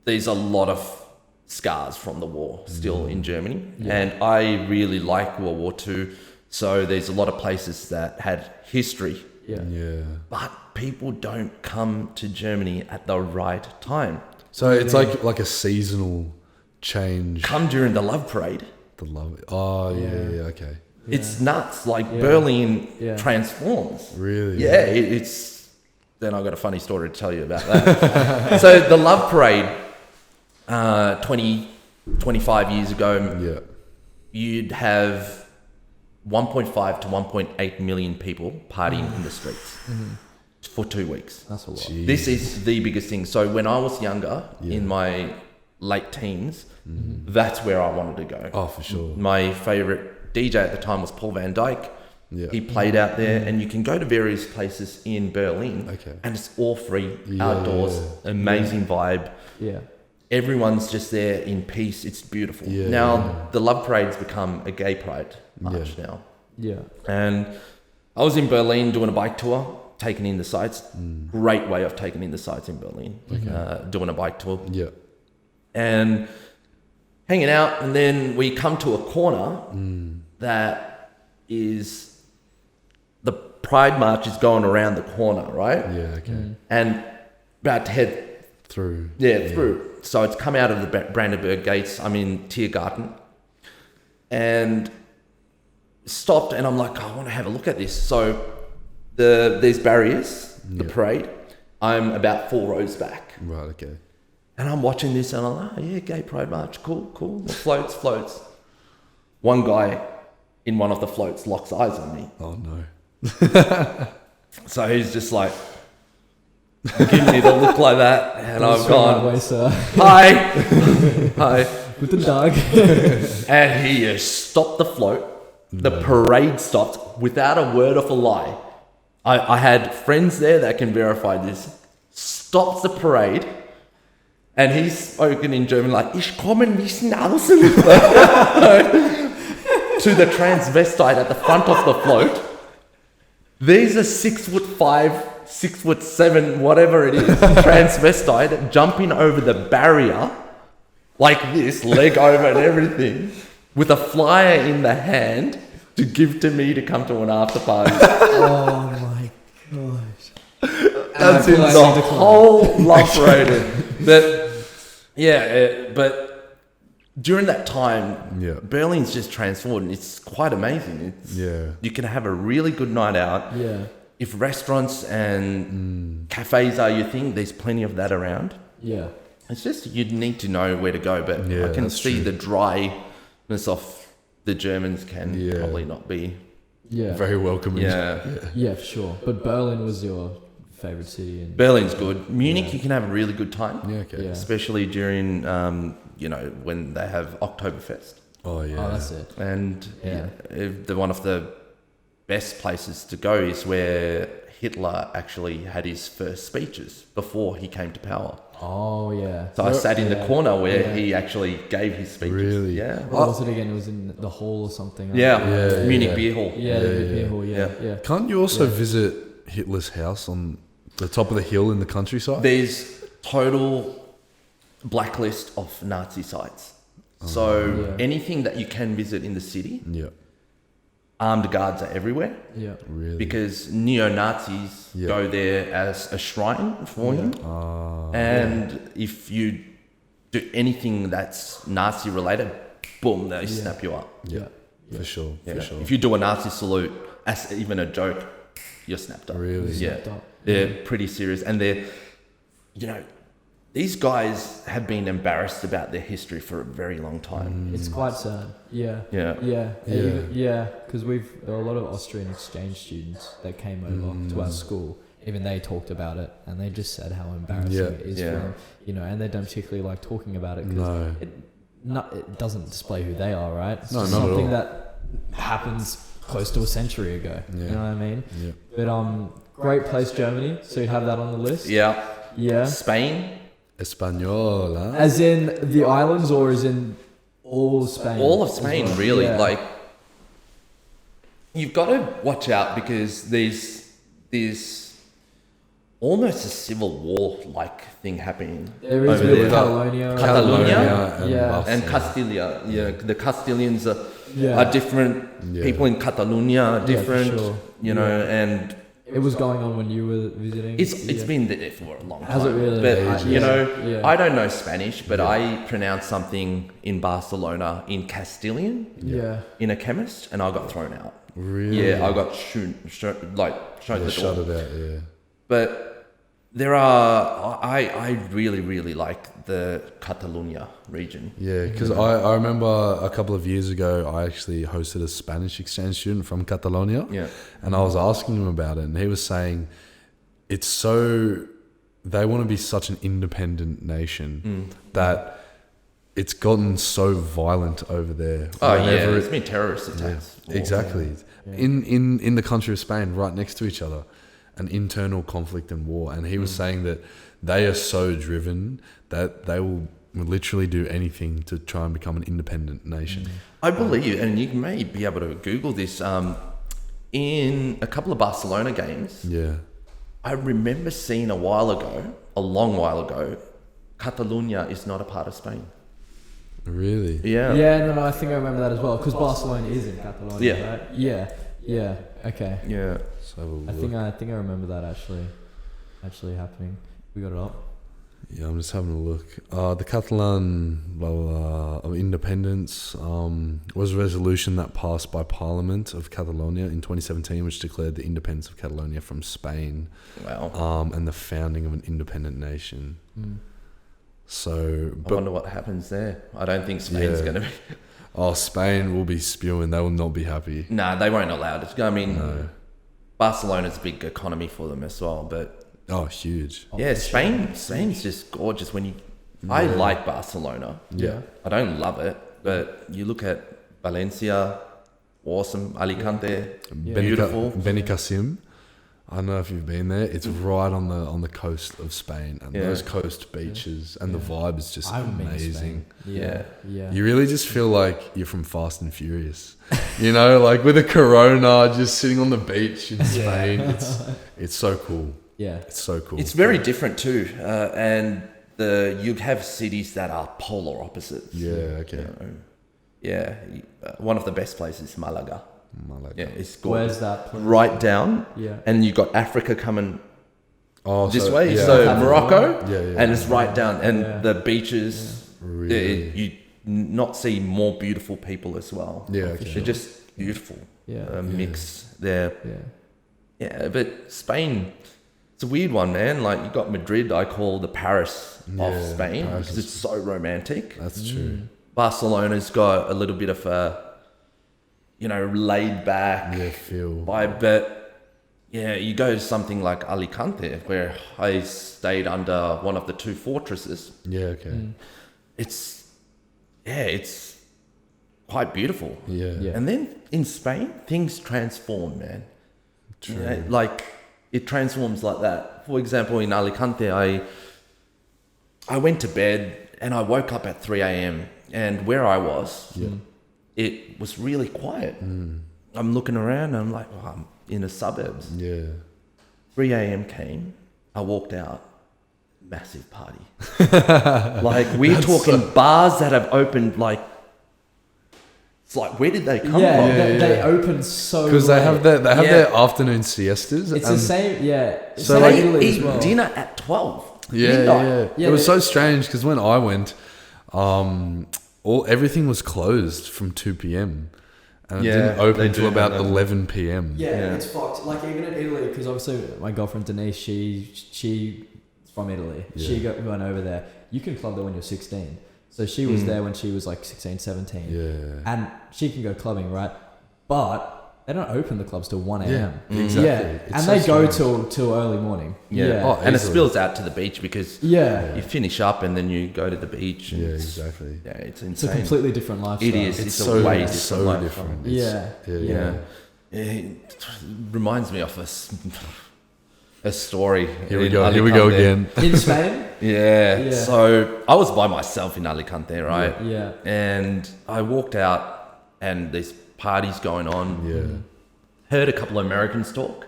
there's a lot of scars from the war still in Germany, and I really like World War II. So there's a lot of places that had history. But people don't come to Germany at the right time. So it's like a seasonal change. Come during the Love Parade. The love. Oh okay. It's nuts. Like Berlin transforms. Really? Yeah. It's. Then I've got a funny story to tell you about that. So the Love Parade, 25 years ago, you'd have 1.5 to 1.8 million people partying in the streets for 2 weeks. That's a lot. Jeez. This is the biggest thing. So when I was younger, in my late teens, that's where I wanted to go. Oh, for sure. My favorite DJ at the time was Paul van Dyk. He played out there, and you can go to various places in Berlin, and it's all free, outdoors, amazing vibe. Everyone's just there in peace. It's beautiful. Now the Love Parade's become a gay pride march now. And I was in Berlin doing a bike tour, taking in the sights. Great way of taking in the sights in Berlin. Doing a bike tour. And hanging out, and then we come to a corner that is Pride March is going around the corner, right? Yeah, okay. And about to head Through. through. So it's come out of the Brandenburg gates. I'm in Tiergarten. And stopped, and I'm like, I want to have a look at this. So there's barriers, the parade. I'm about 4 rows back. Right, okay. And I'm watching this, and I'm like, oh, yeah, gay pride march, cool. The floats. One guy in one of the floats locks eyes on me. Oh, no. So he's just like, giving me the look like that, and I've gone, way, sir. hi. With the dog. And he just stopped the float. The parade stopped without a word of a lie. I had friends there that can verify this. Stops the parade, and he's spoken in German like, Ich komme nicht außen. To the transvestite at the front of the float. These are 6'5", 6'7", whatever it is, transvestite jumping over the barrier like this, leg over and everything, with a flyer in the hand to give to me to come to an after party. Oh my gosh. That's in the whole love rated. But during that time, Berlin's just transformed. It's quite amazing. You can have a really good night out. Yeah. If restaurants and cafes are your thing, there's plenty of that around. Yeah. It's just you need to know where to go. But I can see the dryness of the Germans can probably not be very welcoming. Yeah, for sure. But Berlin was your favorite city. And Berlin's good. Munich, you can have a really good time. Yeah, okay. Yeah. Especially during, when they have Oktoberfest. Oh, yeah. Oh, that's it. And one of the best places to go is where Hitler actually had his first speeches before he came to power. Oh, yeah. So I sat in the corner where he actually gave his speeches. Really? Yeah. What was it again? It was in the hall or something. Munich Beer Hall. Yeah, the beer hall, yeah. Can't you also visit Hitler's house on the top of the hill in the countryside? There's total blacklist of Nazi sites. So anything that you can visit in the city, armed guards are everywhere. Yeah. Really? Because neo-Nazis go there as a shrine for him. And if you do anything that's Nazi related, boom, they snap you up. Yeah. For sure. If you do a Nazi salute as even a joke, you're snapped up. Really? Yeah. They're pretty serious. And they're, these guys have been embarrassed about their history for a very long time. It's quite sad. Yeah. Because there are a lot of Austrian exchange students that came over to our school. Even they talked about it, and they just said how embarrassing it is for them. And they don't particularly like talking about it because it doesn't display who they are, right? It's just something that happens close to a century ago. You know what I mean? Yeah. But great place, Germany. So you'd have that on the list. Yeah. Spain. Española. As in the islands, or as in all Spain? All of Spain, really. Yeah. Like, you've got to watch out because there's almost a civil war-like thing happening. There is over with there. Catalonia. And Castilla. Yeah, the Castilians are different. Yeah. People in Catalonia are different. For sure. And it was going on when you were visiting. it's been there for a long time. Has it really? But I don't know Spanish, but I pronounced something in Barcelona in Castilian. Yeah. In a chemist, and I got thrown out. Really? Yeah, I got shown the door. Shut it out, yeah. But there are, I really, really like the Catalonia region. Yeah, because I remember a couple of years ago, I actually hosted a Spanish exchange student from Catalonia. Yeah. And I was asking him about it, and he was saying they want to be such an independent nation that it's gotten so violent over there. It's been terrorist attacks. Yeah, exactly. In the country of Spain, right next to each other, an internal conflict and war. And he was saying that they are so driven that they will literally do anything to try and become an independent nation. I believe, and you may be able to Google this, in a couple of Barcelona games, I remember seeing a long while ago, Catalonia is not a part of Spain. Really? Yeah. Yeah, no, I think I remember that as well, because Barcelona is in Catalonia, right? Yeah. Yeah. Okay. Yeah. So I think I remember that actually happening. We got it up. Yeah, I'm just having a look. The Catalan of independence was a resolution that passed by Parliament of Catalonia in 2017, which declared the independence of Catalonia from Spain. Wow. And the founding of an independent nation. So, I wonder what happens there. I don't think Spain's going to be. Oh, Spain will be spewing. They will not be happy. Nah, they won't allow it. I mean, Barcelona's a big economy for them as well, but. Oh, huge. Yeah, Spain's just gorgeous. I like Barcelona. Yeah. I don't love it, but you look at Valencia, awesome. Alicante, beautiful. Benicassim. I don't know if you've been there. It's right on the coast of Spain, and those coast beaches and the vibe is just amazing. Yeah. You really just feel like you're from Fast and Furious. You know, like with a Corona, just sitting on the beach in Spain. It's so cool. Yeah, it's so cool. It's very different too, and you'd have cities that are polar opposites. Yeah, okay. One of the best places is Malaga. Yeah, it's gorgeous. Where's that place? Right down. Yeah. And you've got Africa coming this way. Yeah. So Morocco. Yeah. And it's right down. And the beaches, Really? you not see more beautiful people as well. Yeah, okay. They're just beautiful. Yeah. Mix there. Yeah. Yeah, but Spain, it's a weird one, man. Like, you got Madrid, I call the Paris of Spain, because it's so romantic. That's true. Barcelona's got a little bit of a, laid back feel vibe, but you go to something like Alicante, where I stayed under one of the two fortresses. Yeah, okay. It's quite beautiful. Yeah. And then in Spain, things transform, man. True. Like, it transforms like that. For example, in Alicante, I went to bed and I woke up at 3 a.m. and where I was, it was really quiet. I'm looking around and I'm like, I'm in the suburbs. Yeah. 3 a.m. came, I walked out, massive party. Like, we're talking bars that have opened, like, it's like, where did they come from? They open so because they have late. their afternoon siestas. It's the same, So same like, in Italy eat as well. dinner at 12. Yeah. It was so strange because when I went, everything was closed from 2 p.m. and it didn't open until about 11 p.m. Yeah, it's fucked. Like, even in Italy, because obviously my girlfriend Denise, she's from Italy. Yeah. She went over there. You can club there when you're 16. So she was there when she was like 16, 17. Yeah. And she can go clubbing, right? But they don't open the clubs till 1 a.m. Yeah, exactly. Yeah. It's And so they go strange. till early morning. Yeah. Oh, and it easily. spills out to the beach because Yeah. you finish up and then you go to the beach. And Yeah, exactly. Yeah, it's It's a insane. completely different lifestyle. It is. It's It's so a way different. so lifestyle. different. Yeah. Yeah. It reminds me of a story. Here we in go. Here we go Alicante. again. In Spain? Yeah. So I was by myself in Alicante, right? Yeah. And I walked out and there's parties going on. Yeah. Heard a couple of Americans talk.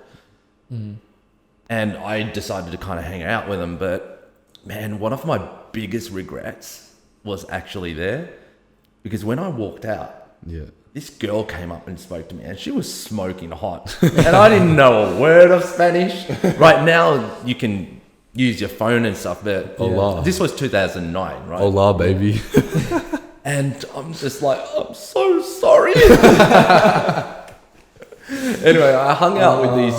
And I decided to kind of hang out with them. But man, one of my biggest regrets was actually there. Because when I walked out, this girl came up and spoke to me and she was smoking hot. And I didn't know a word of Spanish. Right now, you can use your phone and stuff, but Hola. this was 2009, right? Hola, baby. And I'm just like, I'm so sorry. Anyway, I hung out with these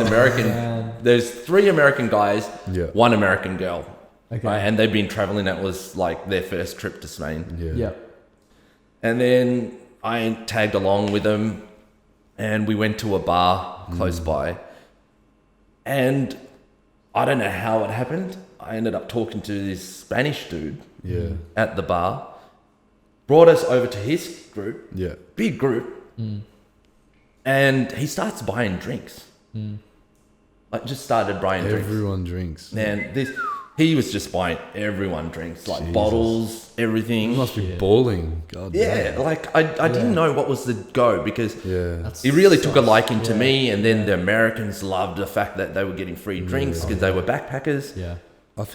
there's 3 American guys, 1 American girl. Okay. Right? And they've been traveling. That was like their first trip to Spain. Yeah. And then I tagged along with them and we went to a bar close by. And I don't know how it happened. I ended up talking to this Spanish dude at the bar. Brought us over to his group. Yeah. Big group. And he starts buying drinks. Like, just started buying drinks. Everyone drinks. And he was just buying everyone drinks, like bottles, everything. You must be balling. God Yeah, damn. like I didn't know what was the go because Yeah. he really took a liking to me, and then the Americans loved the fact that they were getting free drinks because they were backpackers. Yeah. I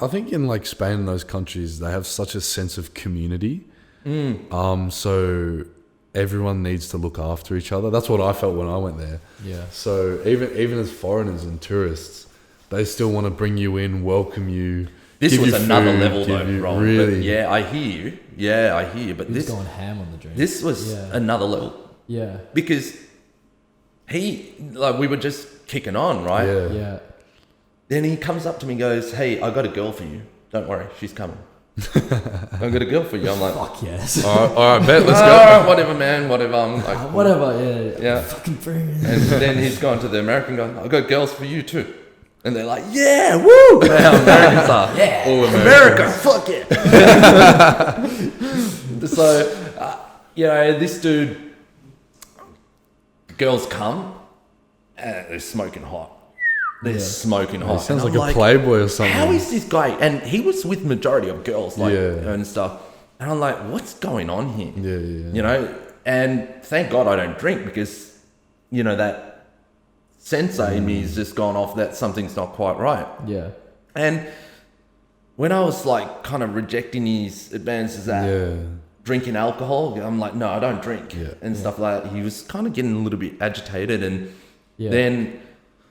think in like Spain and those countries, they have such a sense of community. So everyone needs to look after each other. That's what I felt when I went there. Yeah. So even as foreigners and tourists, they still want to bring you in, welcome you. This was another food, level though, Ron. really. But yeah, I hear you. Yeah, I hear you. But He was this going ham on the drink. this was another level. Yeah. Because we were just kicking on, right? Yeah. Yeah. Then he comes up to me and goes, "Hey, I got a girl for you. Don't worry, she's coming." I got a girl for you. I'm like, Fuck yes. All right, bet. Let's go. "All right, whatever, man, whatever." I'm like, Whatever. Yeah. Fucking bring it. And then he's gone to the American guy. I got girls for you too. And they're like, "Yeah, woo!" How Americans are. Yeah. All America, fuck it. So, this dude, girls come, and they're smoking hot. They're smoking hot. Sounds And like I'm a playboy or something. How is this guy? And he was with majority of girls, like Yeah. and stuff. And I'm like, what's going on here? Yeah. You know, and thank God I don't drink because, that sensei in me has just gone off that something's not quite right. Yeah. And when I was like kind of rejecting his advances at drinking alcohol, I'm like, no, I don't drink and stuff like that. He was kind of getting a little bit agitated. And then,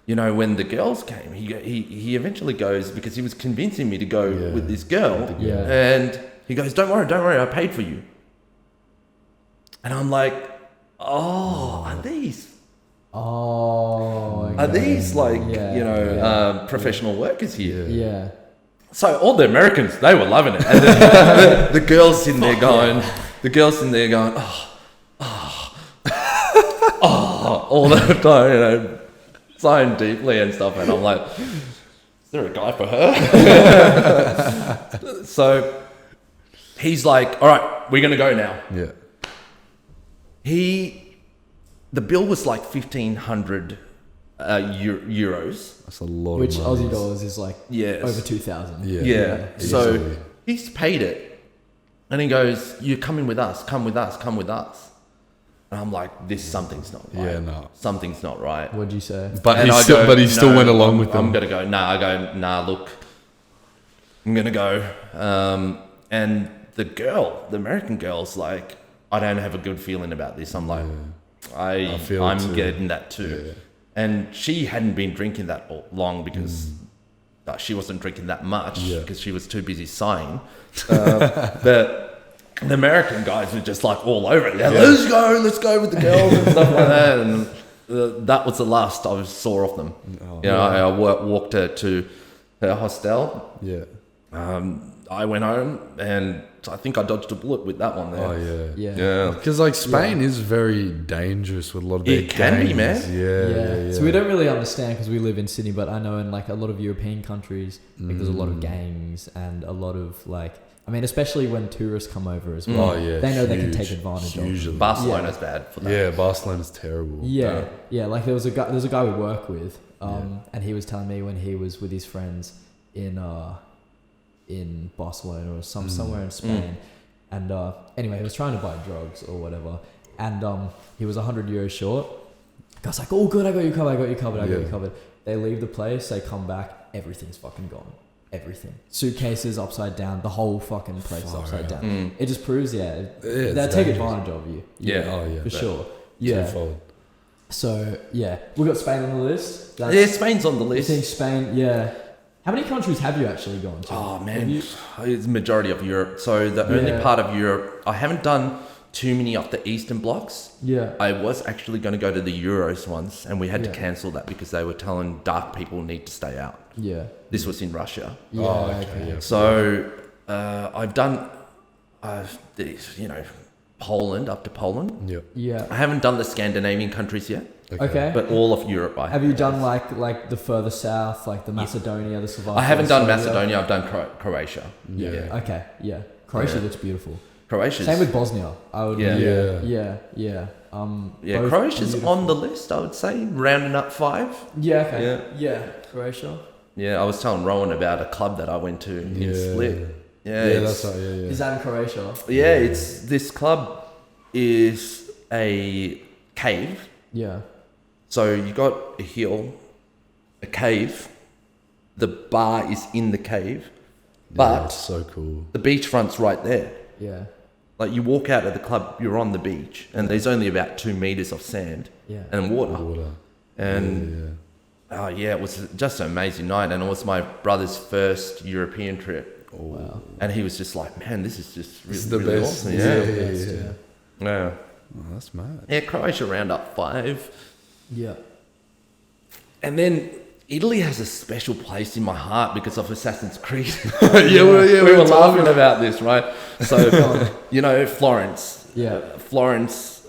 when the girls came, he eventually goes, because he was convincing me to go with this girl. And he goes, don't worry, I paid for you. And I'm like, are these professional workers here? Yeah. So all the Americans, they were loving it. And the girls sitting there going, all the time, sighing deeply and stuff. And I'm like, is there a guy for her? So he's like, all right, we're going to go now. Yeah. The bill was like 1,500 euros. That's a lot Which of money. Aussie dollars is like over 2,000. Yeah. So Easily. he's paid it. And he goes, "You're coming with us. Come with us. Come with us." And I'm like, something's not right. Yeah, no. Something's not right. What'd you say? But he still went along with them. I'm going to go. Nah, look. I'm going to go. And the American girl's like, I don't have a good feeling about this. I'm like, I'm getting that too. Yeah. And she hadn't been drinking that long because she wasn't drinking that much because she was too busy sighing. But the American guys were just like all over it. Let's go with the girls and stuff like that. And that was the last I saw of them. I walked her to her hostel. Yeah. I went home and I think I dodged a bullet with that one there. Oh, yeah. Yeah. Because, Spain is very dangerous with a lot of their It can be, gangs. man. Yeah. So we don't really understand because we live in Sydney, but I know in, a lot of European countries, there's a lot of gangs and a lot of, especially when tourists come over as well. Oh, yeah. They know they can take advantage of. Usually. Barcelona's bad for that. Yeah, Barcelona's terrible. Yeah. There was a guy we work with, and he was telling me when he was with his friends in Barcelona or somewhere in Spain. And anyway, he was trying to buy drugs or whatever. And he was 100 euros short. The guy's like, oh, good, I got you covered. They leave the place, they come back, everything's fucking gone. Everything. Suitcases upside down, the whole fucking place is upside down. It just proves, they take advantage of you. For sure. Yeah. Twofold. So, we got Spain on the list. Spain's on the I list. think Spain, How many countries have you actually gone to? Oh, man. It's the majority of Europe. So the only part of Europe, I haven't done too many of the Eastern blocks. Yeah. I was actually going to go to the Euros once, and we had to cancel that because they were telling dark people need to stay out. Yeah. This was in Russia. Yeah. Okay. So I've done, Poland, up to Poland. Yeah. Yeah. I haven't done the Scandinavian countries yet. Okay. But all of Europe I have. Have you done like the further south, like the Macedonia, the Slovakia? I haven't done Macedonia. I've done Croatia. Yeah. Okay. Yeah. Croatia looks beautiful. Croatia's... Same with Bosnia. I would. Yeah. Croatia's on the list, I would say, rounding up 5. Yeah. Okay. Yeah. Croatia. Yeah, I was telling Rowan about a club that I went to in Split. Yeah, that's right. Yeah. Is that in Croatia? Yeah, this club is a cave. Yeah. So you got a hill, a cave. The bar is in the cave, but that's so cool. the beachfront's right there. Yeah. Like you walk out of the club, you're on the beach, and there's only about 2 meters of sand and water. And it was just an amazing night, and it was my brother's first European trip. Oh, wow. And he was just like, man, this is just This is really, the really best. awesome. Yeah. Oh, that's mad. Yeah, Croatia round up 5. Yeah. And then Italy has a special place in my heart because of Assassin's Creed. We were laughing about this, right? So, Florence. Yeah. Florence,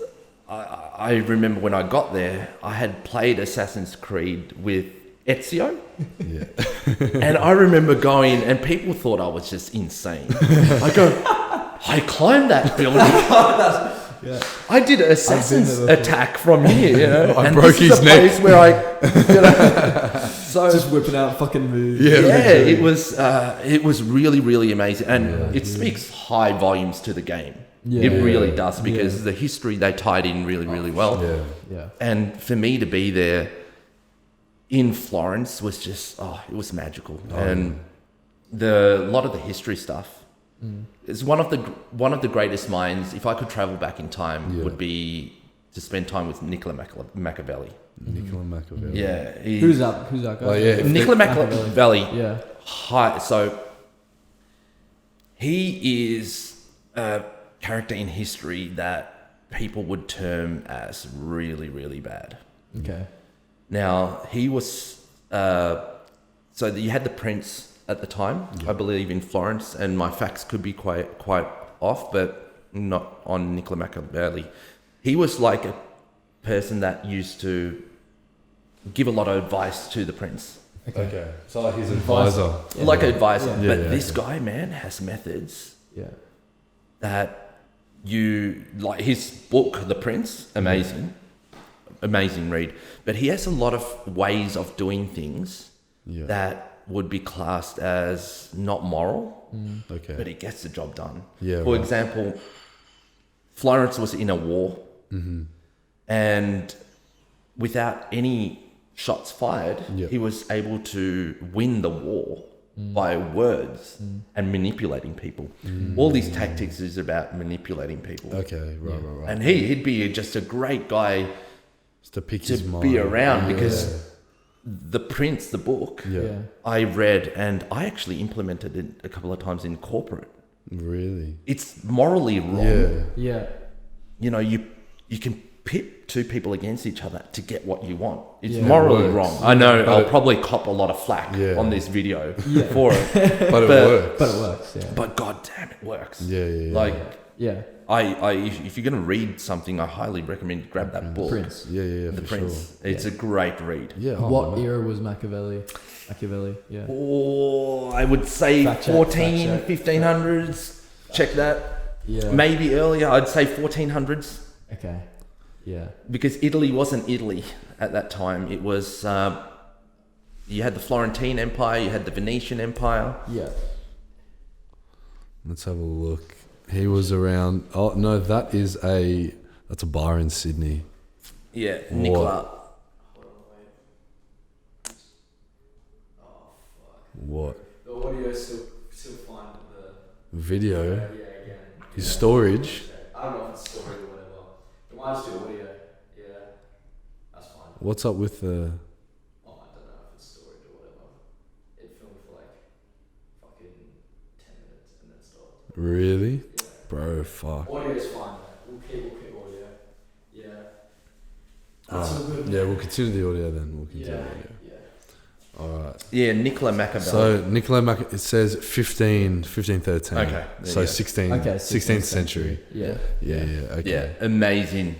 I remember when I got there, I had played Assassin's Creed with Ezio. Yeah. And I remember going, and people thought I was just insane. I climbed that building. Yeah. I did an assassin's attack from here, I and broke his neck. Place where so just whipping out fucking moves. it was really, really amazing, and it speaks high volumes to the game. It really does, because the history they tied in really, really well. Yeah. And for me to be there in Florence was just it was magical, and a lot of the history stuff. It's one of the greatest minds. If I could travel back in time, would be to spend time with Niccolo Machiavelli. Niccolo Machiavelli. Yeah, Who's that guy? Oh, yeah. Niccolo Machiavelli. Yeah. So he is a character in history that people would term as really, really bad. Okay. Now he was so you had the prince at the time, I believe, in Florence, and my facts could be quite off, but not on Niccolo Machiavelli. He was like a person that used to give a lot of advice to the prince. Okay. So like his advisor. Like an advisor. Yeah, but this guy, man, has methods that like his book, The Prince, amazing read. But he has a lot of ways of doing things that would be classed as not moral, but he gets the job done. For example, Florence was in a war, and without any shots fired, he was able to win the war by words and manipulating people. All these tactics is about manipulating people. Okay, right. And he'd be just a great guy to pick to his mind. be around, because The Prince, the book, I read, and I actually implemented it a couple of times in corporate. Really? It's morally wrong. Yeah. You can pit 2 people against each other to get what you want. It's morally wrong. I know I'll probably cop a lot of flack on this video for it. But it works. But it works, yeah. But god damn, it works. Yeah. If you're going to read something, I highly recommend you grab that book. Prince. The Prince. Sure. It's a great read. Yeah. What era was Machiavelli? Yeah. Oh, I would say 1500s. Check that. Yeah. Maybe earlier. I'd say 1400s. Okay. Yeah. Because Italy wasn't Italy at that time. It was, you had the Florentine Empire, you had the Venetian Empire. Yeah. Let's have a look. He was around. Oh no, that's a bar in Sydney. Yeah, Nicola. What? The audio still fine. The video. again. His storage. I don't know if it's storage or whatever. It might just do audio. Yeah, that's fine. What's up with the? Oh, I don't know if it's storage or whatever. It filmed for like fucking 10 minutes and then stopped. Really? Yeah. Bro, fuck. Audio is fine. We'll keep audio. Yeah. That's all good. Yeah, we'll consider the audio then. We'll consider the audio. Yeah. All right. Yeah, Nicola Machiavelli. So it says 1513. Okay. So 16th century. Yeah. Yeah. Okay. Yeah, amazing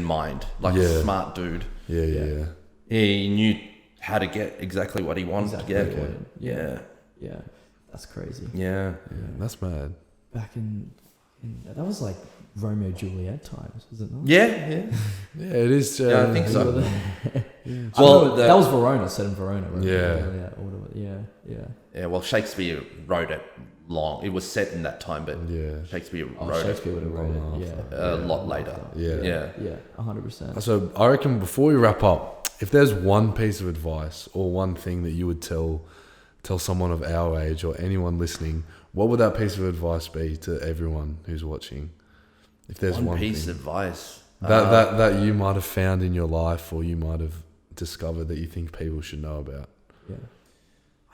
mind. Like a smart dude. Yeah. He knew how to get exactly what he wanted to get. Okay. Yeah. Yeah. That's crazy. Yeah. That's mad. Back in that was like Romeo Juliet times, was it not? Yeah. Yeah, it is. Yeah, I think so. Well, that was Verona, set in Verona. Right? Yeah. Yeah, well, Shakespeare wrote it long. It was set in that time, but Shakespeare wrote Shakespeare would have wrote it. a lot later. Yeah. 100%. So I reckon before we wrap up, if there's one piece of advice or one thing that you would tell someone of our age or anyone listening, what would that piece of advice be to everyone who's watching? If there's one piece thing of advice that you might have found in your life, or you might have discovered that you think people should know about. Yeah.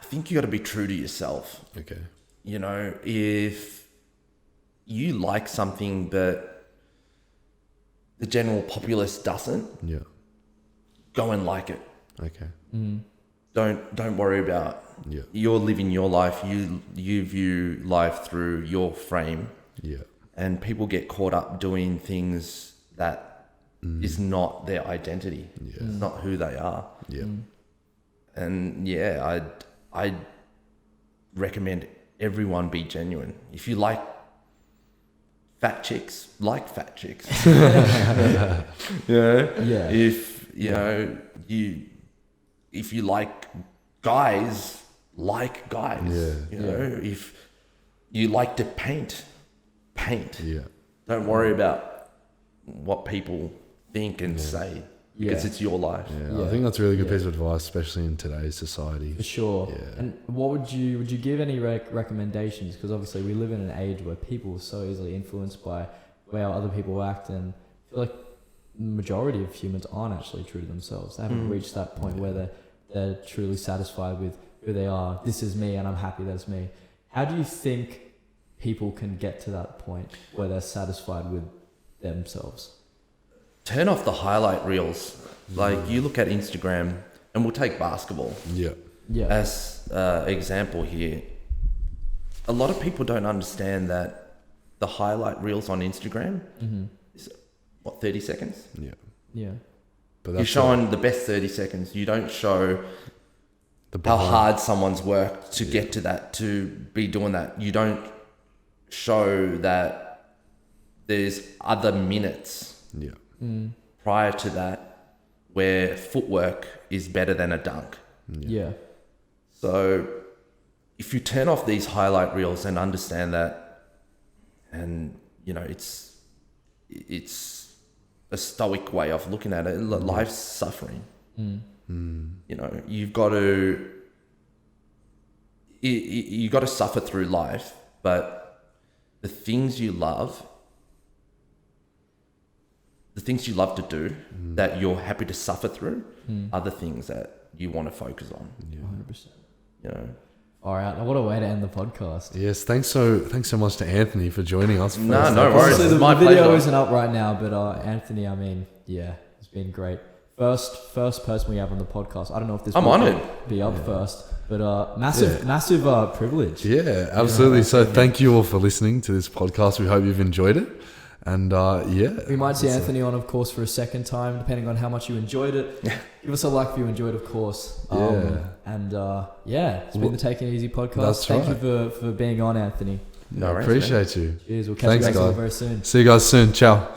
I think you got to be true to yourself. Okay. You know, if you like something but the general populace doesn't, go and like it. Okay. Don't worry about. You're living your life. You view life through your frame. Yeah. And people get caught up doing things that is not their identity. Yeah. It's not who they are. Yeah. And I recommend everyone be genuine. If you like fat chicks, like fat chicks. Yeah. If if you like guys, like guys. Yeah. If you like to paint. Yeah. Don't worry about what people think and say, because it's your life. Yeah. I think that's a really good piece of advice, especially in today's society. For sure. Yeah. And what would you give any recommendations? Because obviously we live in an age where people are so easily influenced by how other people act, and I feel like the majority of humans aren't actually true to themselves. They haven't reached that point where they're truly satisfied with who they are. This is me and I'm happy that's me. How do you think people can get to that point where they're satisfied with themselves? Turn off the highlight reels. Like you look at Instagram, and we'll take basketball as example here. A lot of people don't understand that the highlight reels on Instagram is 30 seconds? Yeah. But you're showing the best 30 seconds. You don't show how hard someone's worked to get to that, to be doing that. You don't show that there's other minutes prior to that where footwork is better than a dunk. Yeah. So if you turn off these highlight reels and understand that, and it's a stoic way of looking at it. Life's suffering. You've got to you got to suffer through life, but the things you love to do, that you're happy to suffer through, are the things that you want to focus on. 100%. All right, what a way to end the podcast. Yes, thanks so much to Anthony for joining us. No worries. Obviously, my video pleasure. isn't up right now, but Anthony, I mean, it's been great. First person we have on the podcast. I don't know if this will be up first, but massive privilege. Yeah, absolutely. So thank you all for listening to this podcast. We hope you've enjoyed it. And we might see Anthony on, of course, for a second time, depending on how much you enjoyed it. Give us a like if you enjoyed, of course. It's been the Taking It Easy podcast. That's Thank you for being on, Anthony. No worries, appreciate you. Cheers. We'll catch you guys all very soon. See you guys soon. Ciao.